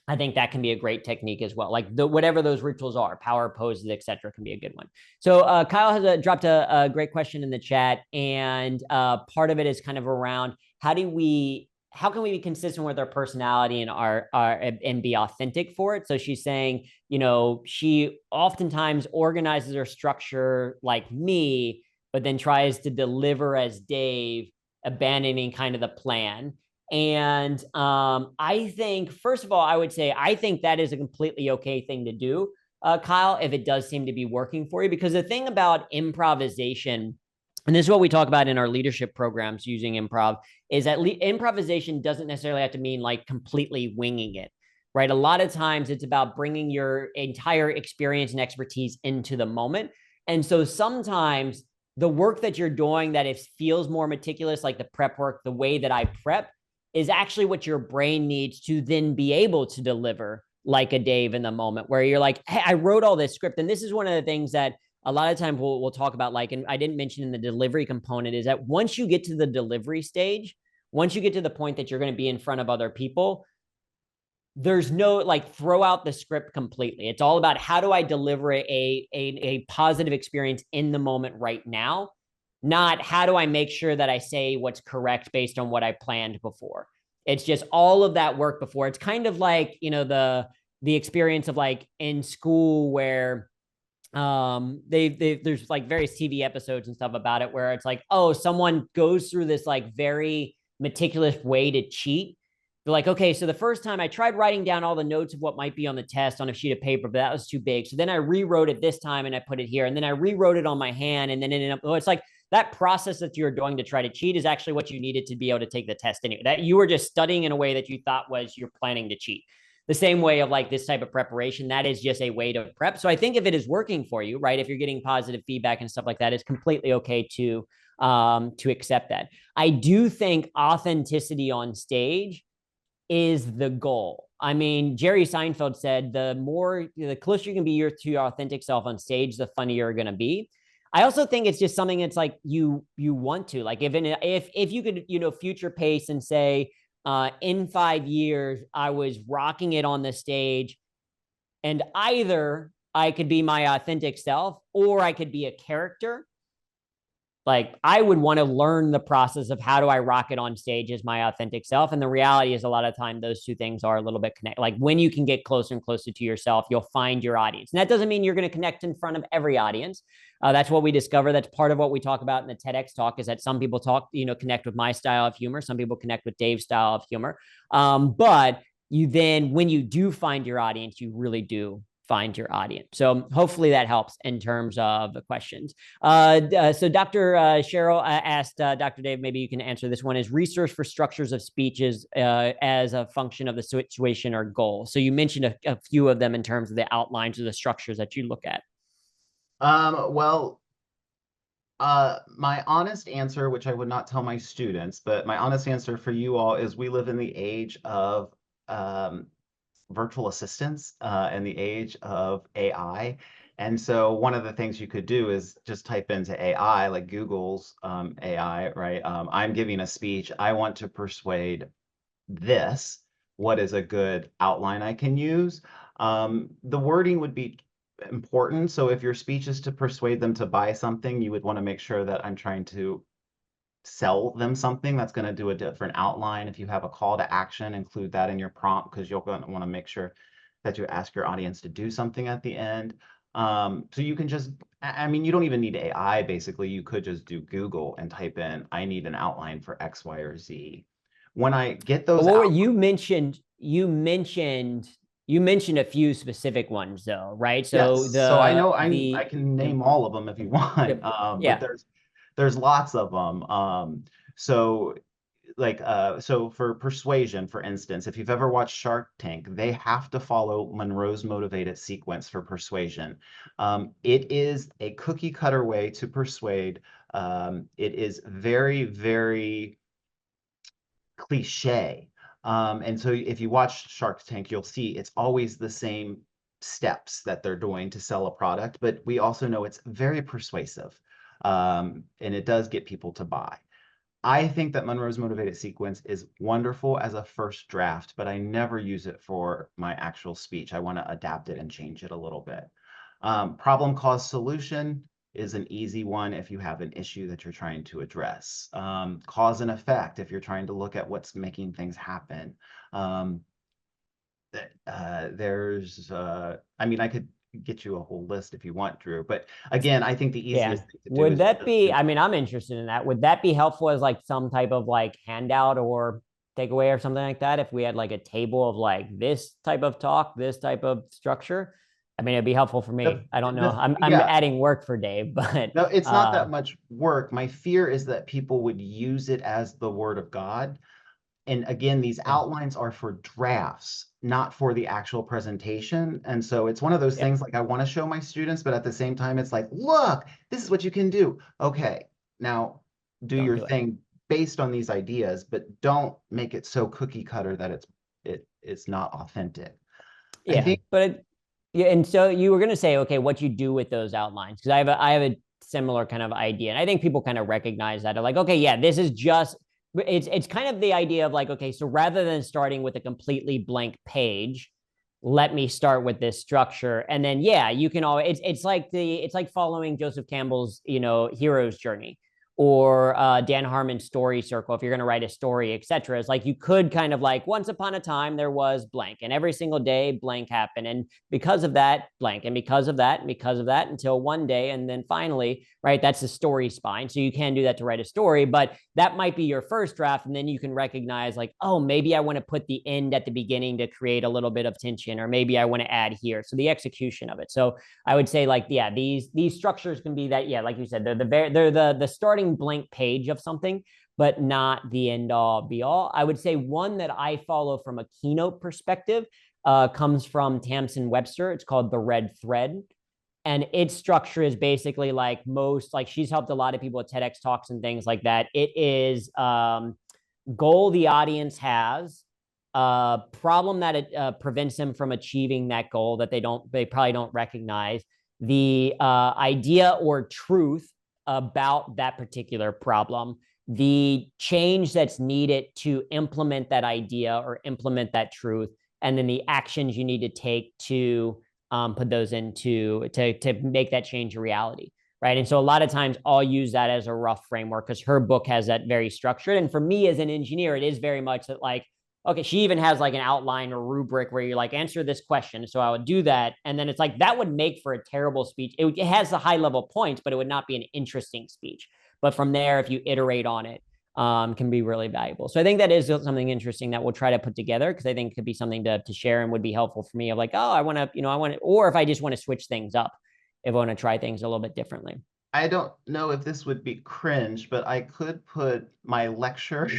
I think that can be a great technique as well. Like whatever those rituals are, power poses, etc., can be a good one. So Kyle has dropped a great question in the chat, and part of it is kind of around how can we be consistent with our personality and and be authentic for it? So she's saying, she oftentimes organizes her structure like me, but then tries to deliver as Dave, abandoning kind of the plan. And I think, first of all, I would say, I think that is a completely okay thing to do, Kyle, if it does seem to be working for you. Because the thing about improvisation, and this is what we talk about in our leadership programs using improv, is that improvisation doesn't necessarily have to mean like completely winging it, right? A lot of times it's about bringing your entire experience and expertise into the moment. And so sometimes the work that you're doing that it feels more meticulous, like the prep work, the way that I prep, is actually what your brain needs to then be able to deliver like a Dave in the moment, where you're like, hey, I wrote all this script. And this is one of the things that a lot of times we'll talk about, like, and I didn't mention in the delivery component, is that once you get to the delivery stage, once you get to the point that you're going to be in front of other people, there's no like throw out the script completely. It's all about how do I deliver a positive experience in the moment right now, not how do I make sure that I say what's correct based on what I planned before. It's just all of that work before. It's kind of like, the experience of like in school where there's like various TV episodes and stuff about it, where it's like, oh, someone goes through this like very meticulous way to cheat. They're like, okay, so the first time I tried writing down all the notes of what might be on the test on a sheet of paper, but that was too big. So then I rewrote it this time and I put it here, and then I rewrote it on my hand, and then it ended up, it's like that process that you're doing to try to cheat is actually what you needed to be able to take the test anyway. That you were just studying in a way that you thought was you're planning to cheat. The same way of like this type of preparation, that is just a way to prep. So I think if it is working for you, right, if you're getting positive feedback and stuff like that, it's completely okay to accept that. I do think authenticity on stage is the goal. I mean, Jerry Seinfeld said, the closer you can be to your authentic self on stage, the funnier you're going to be. I also think it's just something that's like you want to, like, if you could, future pace and say, in 5 years, I was rocking it on the stage, and either I could be my authentic self or I could be a character. Like I would want to learn the process of how do I rock it on stage as my authentic self. And the reality is a lot of time those two things are a little bit connected. Like when you can get closer and closer to yourself, you'll find your audience. And that doesn't mean you're going to connect in front of every audience. That's what we discover. That's part of what we talk about in the TEDx talk is that some people connect with my style of humor. Some people connect with Dave's style of humor. But you then, when you do find your audience, you really do find your audience. So hopefully that helps in terms of the questions. So Dr. Cheryl asked Dr. Dave, maybe you can answer this one, is research for structures of speeches as a function of the situation or goal. So you mentioned a few of them in terms of the outlines of the structures that you look at. Well, my honest answer, which I would not tell my students, but my honest answer for you all is we live in the age of virtual assistants and the age of AI. And so one of the things you could do is just type into AI, like Google's AI, right? I'm giving a speech. I want to persuade this. What is a good outline I can use? The wording would be important. So if your speech is to persuade them to buy something, you would want to make sure that I'm trying to sell them something. That's going to do a different outline. If you have a call to action, include that in your prompt because you'll want to make sure that you ask your audience to do something at the end. So you can just, I mean, you don't even need AI. Basically, you could just do Google and type in, I need an outline for X, Y, or Z. When I get those out, you mentioned a few specific ones though, right? So yes. So I know I can name all of them if you want. Yeah. But there's lots of them. So like so for persuasion, for instance, if you've ever watched Shark Tank, they have to follow Monroe's motivated sequence for persuasion. It is a cookie cutter way to persuade. It is very, very cliche. And so if you watch Shark Tank, you'll see it's always the same steps that they're doing to sell a product, but we also know it's very persuasive. And it does get people to buy. I think that Monroe's motivated sequence is wonderful as a first draft, but I never use it for my actual speech. I want to adapt it and change it a little bit. Problem, cause, solution is an easy one if you have an issue that you're trying to address. Cause and effect, if you're trying to look at what's making things happen. I mean, I could get you a whole list if you want, Drew. But again, I think the easiest thing to do would that be, I mean, I'm interested in that. Would that be helpful as like some type of like handout or takeaway or something like that? If we had like a table of like this type of talk, this type of structure, I mean, it'd be helpful for me. I don't know. I'm adding work for Dave, but no, it's not that much work. My fear is that people would use it as the word of God. And again, these outlines are for drafts, not for the actual presentation. And so it's one of those things like I want to show my students, but at the same time, it's like, look, this is what you can do. Okay, now do your thing based on these ideas, but don't make it so cookie cutter that it's not authentic. Yeah, and so you were going to say, okay, what you do with those outlines, because I have a similar kind of idea, and I think people kind of recognize that. They're like, okay, yeah, this is just. It's kind of the idea of like, okay, so rather than starting with a completely blank page, let me start with this structure. And then, yeah, you can always, it's like following Joseph Campbell's, hero's journey or Dan Harmon's story circle. If you're going to write a story, etc. It's like you could kind of like once upon a time there was blank, and every single day blank happened, and because of that blank, and because of that, and because of that, until one day, and then finally, right? That's the story spine. So you can do that to write a story, but that might be your first draft, and then you can recognize like, oh, maybe I want to put the end at the beginning to create a little bit of tension, or maybe I want to add here. So the execution of it. So I would say like, yeah, these structures can be that, yeah, like you said, they're the starting blank page of something, but not the end all be all. I would say one that I follow from a keynote perspective comes from Tamsin Webster. It's called The Red Thread. And its structure is basically like she's helped a lot of people at TEDx talks and things like that. It is goal the audience has, problem that it prevents them from achieving that goal that they probably don't recognize, the idea or truth about that particular problem, the change that's needed to implement that idea or implement that truth, and then the actions you need to take to put those into to make that change a reality. right? And so a lot of times I'll use that as a rough framework because her book has that very structured. And for me as an engineer, it is very much that like, okay, she even has like an outline or rubric where you like answer this question. So I would do that. And then it's like, that would make for a terrible speech. It has the high level points, but it would not be an interesting speech. But from there, if you iterate on it, can be really valuable. So I think that is something interesting that we'll try to put together because I think it could be something to share and would be helpful for me of like, oh, I want to, or if I just want to switch things up, if I want to try things a little bit differently. I don't know if this would be cringe, but I could put my lecture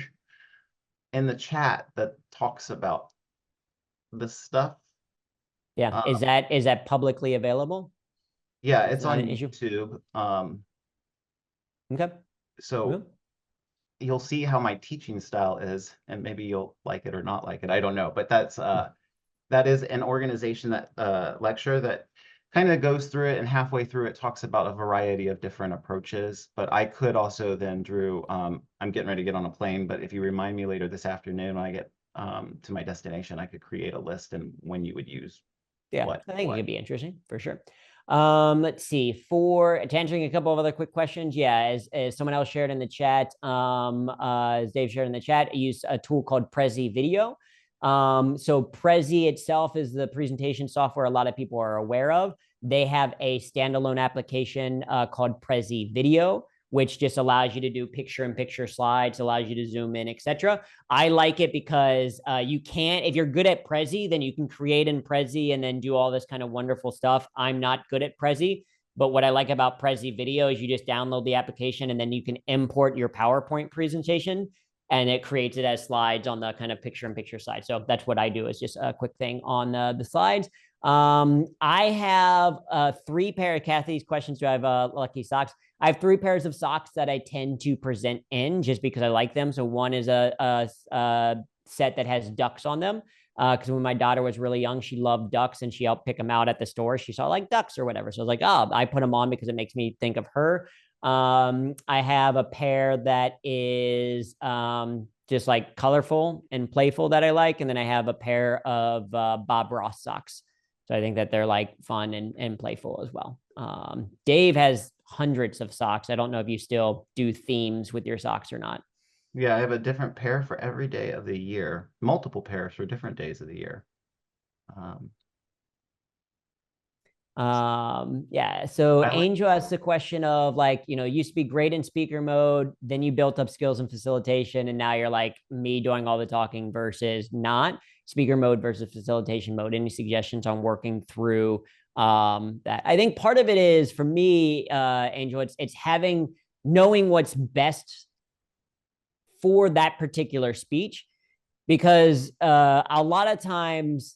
in the chat that talks about this stuff. Yeah. Is that publicly available? Yeah, It's it's not on an issue? YouTube. Okay. So Okay. you'll see how my teaching style is, and maybe you'll like it or not like it. I don't know, but that is an organization that lecture that kind of goes through it, and halfway through it talks about a variety of different approaches. But I could also then, Drew, I'm getting ready to get on a plane, but if you remind me later this afternoon when I get to my destination, I could create a list and when you would use Yeah, what. I think it could be interesting for sure. Let's see. To answering a couple of other quick questions. Yeah, as someone else shared in the chat, as Dave shared in the chat, I use a tool called Prezi Video. So Prezi itself is the presentation software a lot of people are aware of. They have a standalone application called Prezi Video, which just allows you to do picture-in-picture slides, allows you to zoom in, etc. I like it because you can't, if you're good at Prezi, then you can create in Prezi and then do all this kind of wonderful stuff. I'm not good at Prezi, but what I like about Prezi Video is you just download the application and then you can import your PowerPoint presentation and it creates it as slides on the kind of picture-in-picture side. So that's what I do, is just a quick thing on the slides. I have 3 pair of Kathy's questions. Do I have lucky socks? I have 3 pairs of socks that I tend to present in just because I like them. So one is a set that has ducks on them. Because when my daughter was really young, she loved ducks and she helped pick them out at the store. She saw like ducks or whatever. So I was like, oh, I put them on because it makes me think of her. I have a pair that is just like colorful and playful that I like. And then I have a pair of Bob Ross socks. So I think that they're like fun and playful as well. Dave has hundreds of socks. I don't know if you still do themes with your socks or not. Yeah, I have a different pair for every day of the year, multiple pairs for different days of the year. Yeah. So I like, Angel asked the question of like, used to be great in speaker mode, then you built up skills in facilitation, and now you're like me doing all the talking versus not speaker mode versus facilitation mode. Any suggestions on working through that? I think part of it is for me, Angel, it's knowing what's best for that particular speech, because a lot of times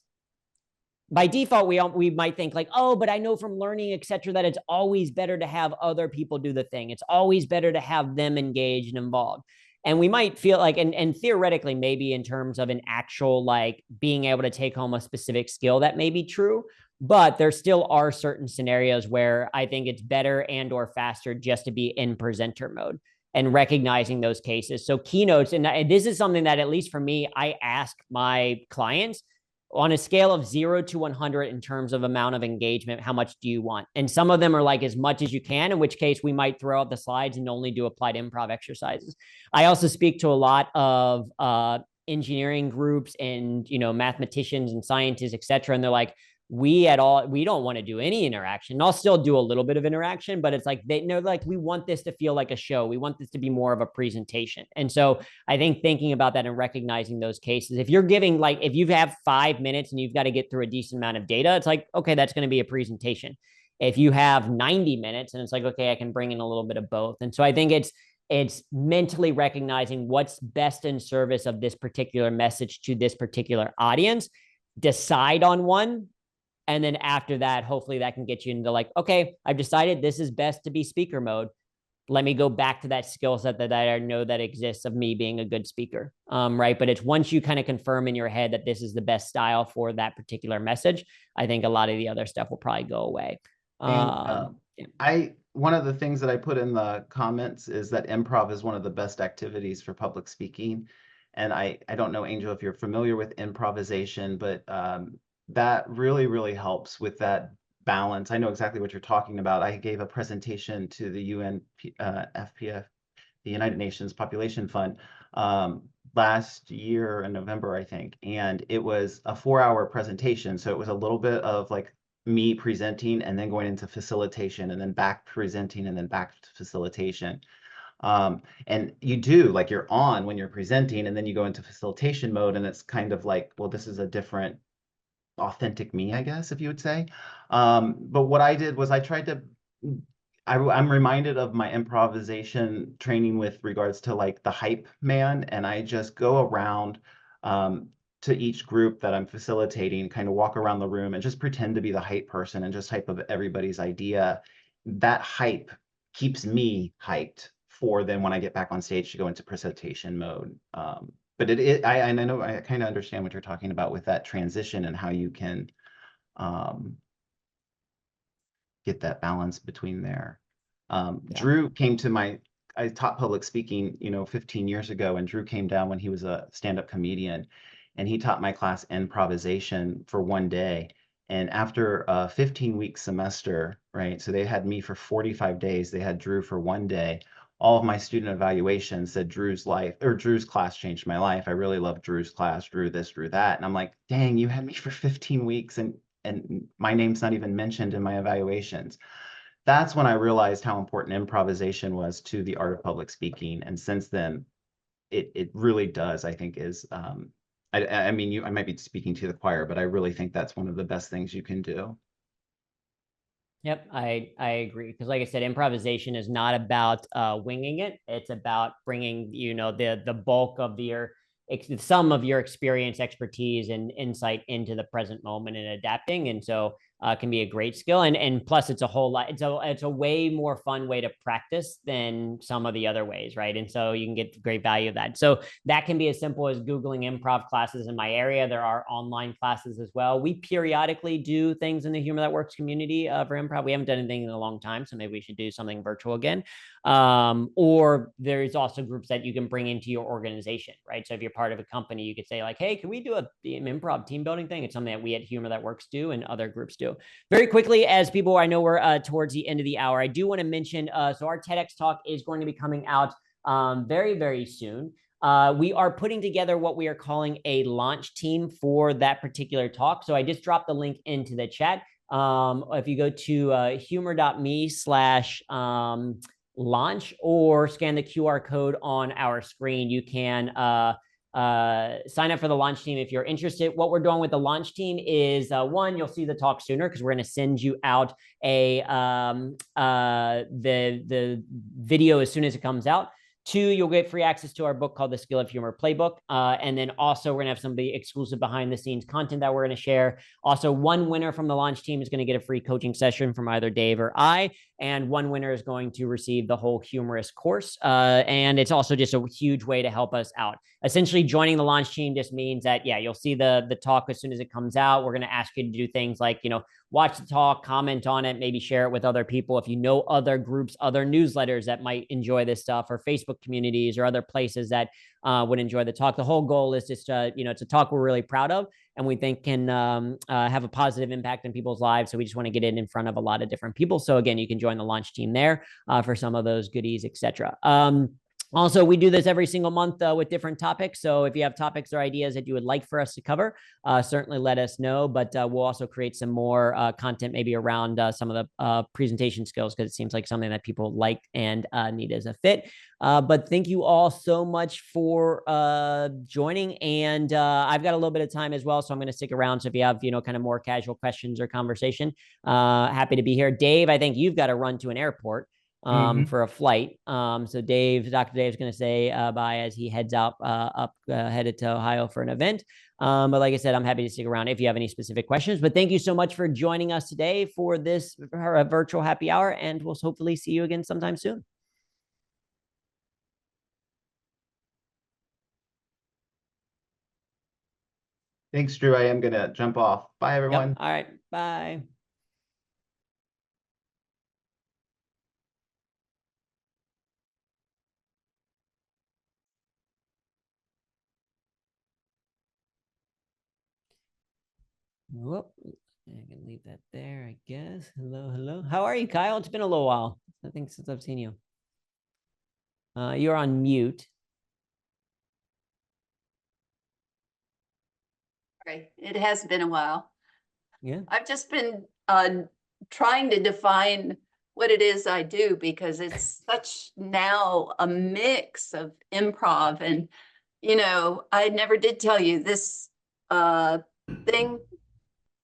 by default, we might think like, oh, but I know from learning, etc., that it's always better to have other people do the thing. It's always better to have them engaged and involved. And we might feel like, and theoretically, maybe in terms of an actual like being able to take home a specific skill, that may be true. But there still are certain scenarios where I think it's better and or faster just to be in presenter mode and recognizing those cases. So keynotes, and this is something that at least for me, I ask my clients on a scale of 0 to 100 in terms of amount of engagement, how much do you want? And some of them are like as much as you can, in which case we might throw out the slides and only do applied improv exercises. I also speak to a lot of engineering groups and mathematicians and scientists, et cetera. And they're like, we don't want to do any interaction. I'll still do a little bit of interaction, but it's like they know, like, we want this to feel like a show. We want this to be more of a presentation. And so I think thinking about that and recognizing those cases, if you're giving, like, if you have 5 minutes and you've got to get through a decent amount of data, it's like, okay, that's going to be a presentation. If you have 90 minutes and it's like, okay, I can bring in a little bit of both. And so I think it's mentally recognizing what's best in service of this particular message to this particular audience, decide on one. And then after that, hopefully that can get you into like, okay, I've decided this is best to be speaker mode. Let me go back to that skill set that I know that exists of me being a good speaker. Right. But it's once you kind of confirm in your head that this is the best style for that particular message, I think a lot of the other stuff will probably go away. and one of the things that I put in the comments is that improv is one of the best activities for public speaking. And I don't know, Angel, if you're familiar with improvisation, but that really, really helps with that balance. I know exactly what you're talking about. I gave a presentation to the FPF, the United Nations Population Fund, last year in November, I think, and it was a 4-hour presentation. So it was a little bit of like me presenting and then going into facilitation and then back presenting and then back to facilitation. And you do, like, you're on when you're presenting and then you go into facilitation mode, and it's kind of like, well, this is a different authentic me, I guess, if you would say. But what I did was I tried to, I'm reminded of my improvisation training with regards to like the hype man, and I just go around to each group that I'm facilitating, kind of walk around the room and just pretend to be the hype person and just hype up everybody's idea. That hype keeps me hyped for then when I get back on stage to go into presentation mode. But I know I kind of understand what you're talking about with that transition and how you can get that balance between there. Yeah. Drew came to I taught public speaking, 15 years ago, and Drew came down when he was a stand-up comedian, and he taught my class improvisation for one day. And after a 15-week semester, right? So they had me for 45 days. They had Drew for one day. All of my student evaluations said Drew's class changed my life. I really loved Drew's class, Drew this, Drew that. And I'm like, dang, you had me for 15 weeks and my name's not even mentioned in my evaluations. That's when I realized how important improvisation was to the art of public speaking. And since then, it really does, I think, is I mean, I might be speaking to the choir, but I really think that's one of the best things you can do. Yep, I agree, because like I said, improvisation is not about winging it. It's about bringing, the bulk of some of your experience, expertise, and insight into the present moment and adapting. And so can be a great skill. And plus, it's a whole lot. It's a way more fun way to practice than some of the other ways, right? And so you can get great value of that. So that can be as simple as Googling improv classes in my area. There are online classes as well. We periodically do things in the Humor That Works community for improv. We haven't done anything in a long time, so maybe we should do something virtual again. Or there's also groups that you can bring into your organization, right? So if you're part of a company, you could say like, hey, can we do an improv team building thing? It's something that we at Humor That Works do and other groups do. Very quickly, as people, I know we're towards the end of the hour, I do want to mention, so our TEDx talk is going to be coming out very, very soon. We are putting together what we are calling a launch team for that particular talk. So I just dropped the link into the chat. If you go to humor.me/launch or scan the QR code on our screen, you can sign up for the launch team if you're interested. What we're doing with the launch team is one, you'll see the talk sooner because we're going to send you out the video as soon as it comes out. 2, you'll get free access to our book called The Skill of Humor Playbook. And then also we're going to have some exclusive behind the scenes content that we're going to share. Also, one winner from the launch team is going to get a free coaching session from either Dave or I. And one winner is going to receive the whole humorous course. And it's also just a huge way to help us out. Essentially, joining the launch team just means that, yeah, you'll see the talk as soon as it comes out. We're going to ask you to do things like, watch the talk, comment on it, maybe share it with other people. If you know other groups, other newsletters that might enjoy this stuff, or Facebook communities or other places that would enjoy the talk. The whole goal is just, it's a talk we're really proud of and we think can have a positive impact in people's lives. So we just want to get it in front of a lot of different people. So again, you can join the launch team there for some of those goodies, etc. Also, we do this every single month with different topics. So if you have topics or ideas that you would like for us to cover, certainly let us know. But we'll also create some more content maybe around some of the presentation skills, because it seems like something that people like and need as a fit. But thank you all so much for joining. And I've got a little bit of time as well, so I'm going to stick around. So if you have, kind of more casual questions or conversation, happy to be here. Dave, I think you've got to run to an airport for a flight. So Dr. Dave's going to say bye as he heads out headed to Ohio for an event. But like I said, I'm happy to stick around if you have any specific questions. But thank you so much for joining us today for this virtual happy hour, and we'll hopefully see you again sometime soon. Thanks, Drew. I am going to jump off. Bye, everyone. Yep. All right. Bye. Whoop. I can leave that there, I guess. Hello, hello. How are you, Kyle? It's been a little while, I think, since I've seen you. You're on mute. Right. It has been a while. Yeah. I've just been trying to define what it is I do because it's such now a mix of improv and, you know, I never did tell you this thing.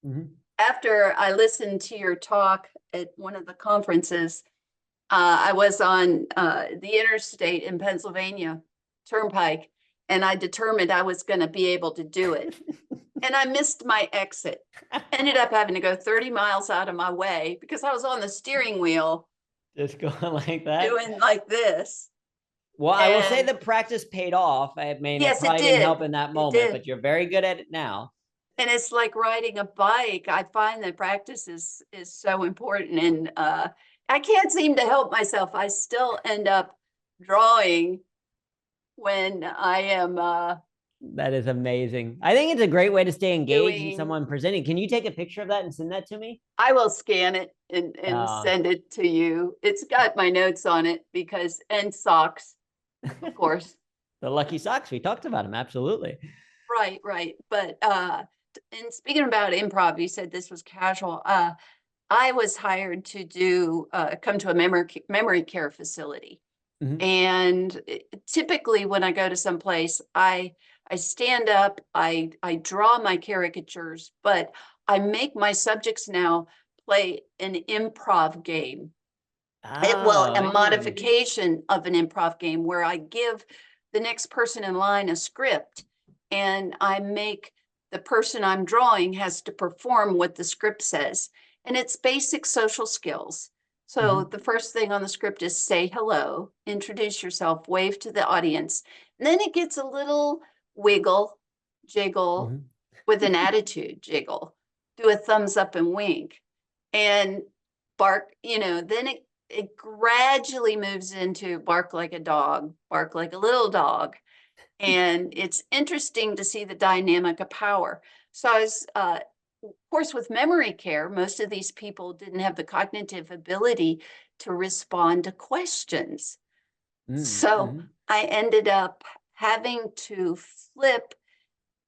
Mhm. After I listened to your talk at one of the conferences, I was on the interstate in Pennsylvania Turnpike, and I determined I was going to be able to do it. And I missed my exit. Ended up having to go 30 miles out of my way because I was on the steering wheel Just going like that. doing like this. Well, I will say and- the practice paid off. I mean, Yes, it it probably didn't did. help in that It moment, did. but you're very good at it now. And it's like riding a bike. I find that practice is so important. And I can't seem to help myself. I still end up drawing when I am That is amazing. I think it's a great way to stay engaged in Doing- someone presenting. Can you take a picture of that and send that to me? I will scan it and Ah. send it to you. It's got my notes on it because, and socks, of course. The lucky socks, we talked about them. Absolutely. Right, right. But and speaking about improv, you said this was casual. I was hired to do come to a memory care facility. Mhm. And typically when I go to some place, I stand up, I draw my caricatures, but I make my subjects now play an improv game. Oh, A modification of an improv game where I give the next person in line a script and I make the person I'm drawing has to perform what the script says. And it's basic social skills. So the first thing on the script is say hello, introduce yourself, wave to the audience. And then it gets a little wiggle, jiggle, Mhm. with an attitude jiggle, do a thumbs up and wink, and bark, you know, then it gradually moves into bark like a dog, bark like a little dog. And it's interesting to see the dynamic of power. So I was, of course, with memory care, most of these people didn't have the cognitive ability to respond to questions. So Mhm. I ended up having to flip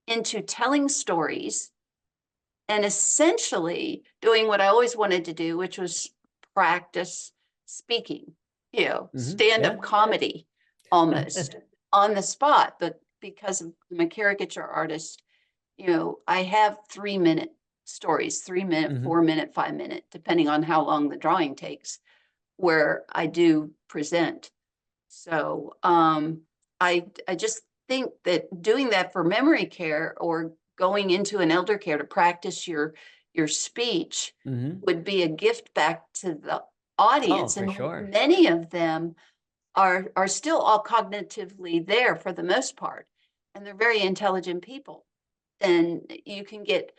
into telling stories and essentially doing what I always wanted to do, which was practice speaking, you know, Mhm. stand-up Yeah. comedy almost on the spot. But because I'm a caricature artist, you know, I have 3-minute stories, 3-minute, Mhm. 4-minute, 5-minute, depending on how long the drawing takes, where I do present. So I just think that doing that for memory care or going into an elder care to practice your speech Mhm. would be a gift back to the Oh, audience. for And sure. many of them are still all cognitively there for the most part. And they're very intelligent people. And you can get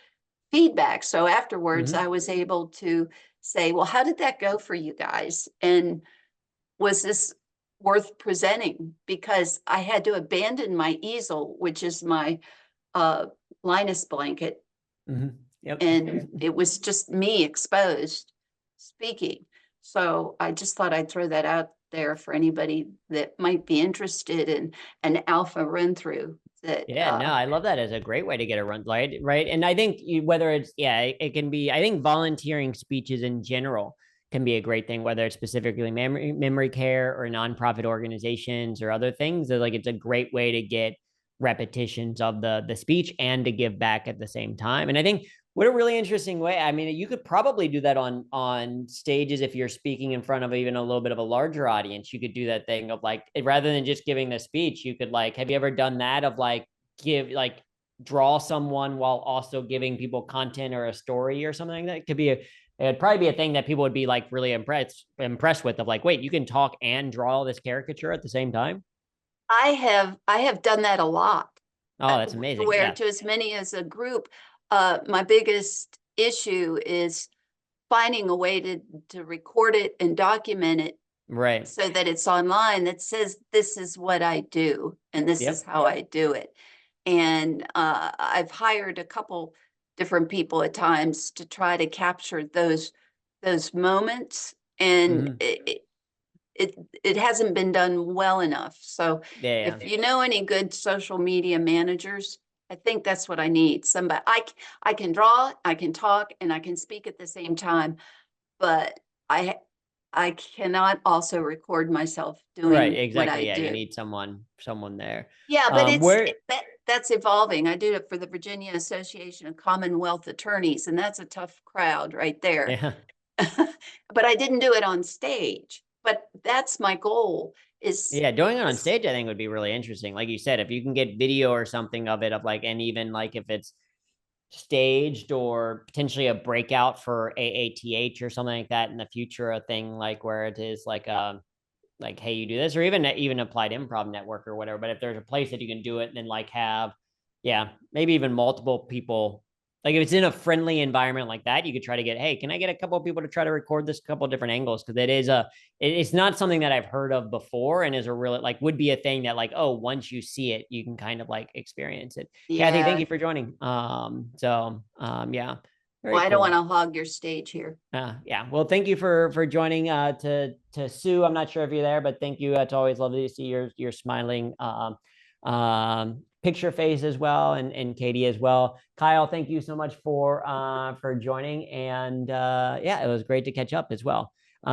feedback. So afterwards, Mhm. I was able to say, well, how did that go for you guys? And was this worth presenting? Because I had to abandon my easel, which is my Linus blanket, Mhm. Yep. and it was just me exposed speaking. So I just thought I'd throw that out there for anybody that might be interested in an alpha run through that. Yeah, no, I love that as a great way to get a run, right? And I think whether it's, yeah, it can be, I think volunteering speeches in general can be a great thing, whether it's specifically memory care or nonprofit organizations or other things. Like it's a great way to get repetitions of the speech and to give back at the same time. And I think what a really interesting way. I mean, you could probably do that on stages if you're speaking in front of even a little bit of a larger audience. You could do that thing of like, rather than just giving the speech, you could like, have you ever done that of like draw someone while also giving people content or a story or something like that? Could be it'd probably be a thing that people would be like really impressed with, of like, wait, you can talk and draw this caricature at the same time. I have done that a lot. Oh, that's amazing. Where Yeah. to as many as a group. My biggest issue is finding a way to record it and document it Right. so that it's online that says this is what I do and this Yep. is how I do it. And I've hired a couple different people at times to try to capture those moments, and it hasn't been done well enough. So Yeah. if you know any good social media managers, I think that's what I need. Somebody I can draw, I can talk, and I can speak at the same time, but I cannot also record myself Right. doing what I Exactly. Yeah. You do. need someone there. Yeah, but Where, that's evolving. I do it for the Virginia Association of Commonwealth Attorneys, and that's a tough crowd right there. yeah. But I didn't do it on stage. But that's my goal is Yeah, doing it on is- stage, I think would be really interesting. Like you said, if you can get video or something of it, of like, and even like if it's staged or potentially a breakout for AATH or something like that in the future, a thing like where it is like, hey, you do this, or even Applied Improv Network or whatever. But if there's a place that you can do it and then like have, yeah, maybe even multiple people. Like if it's in a friendly environment like that, you could try to get, hey, can I get a couple of people to try to record this couple of different angles? Because it's not something that I've heard of before, and is a really like would be a thing that like, oh, once you see it, you can kind of like experience it. Kathy, thank yeah. you for joining. Yeah, very Well, I don't cool. want to hog your stage here. Yeah. Well, thank you for joining. To Sue, I'm not sure if you're there, but thank you. It's always lovely to see your smiling picture face as well, and Katie as well. Kyle, thank you so much for joining, and yeah, it was great to catch up as well.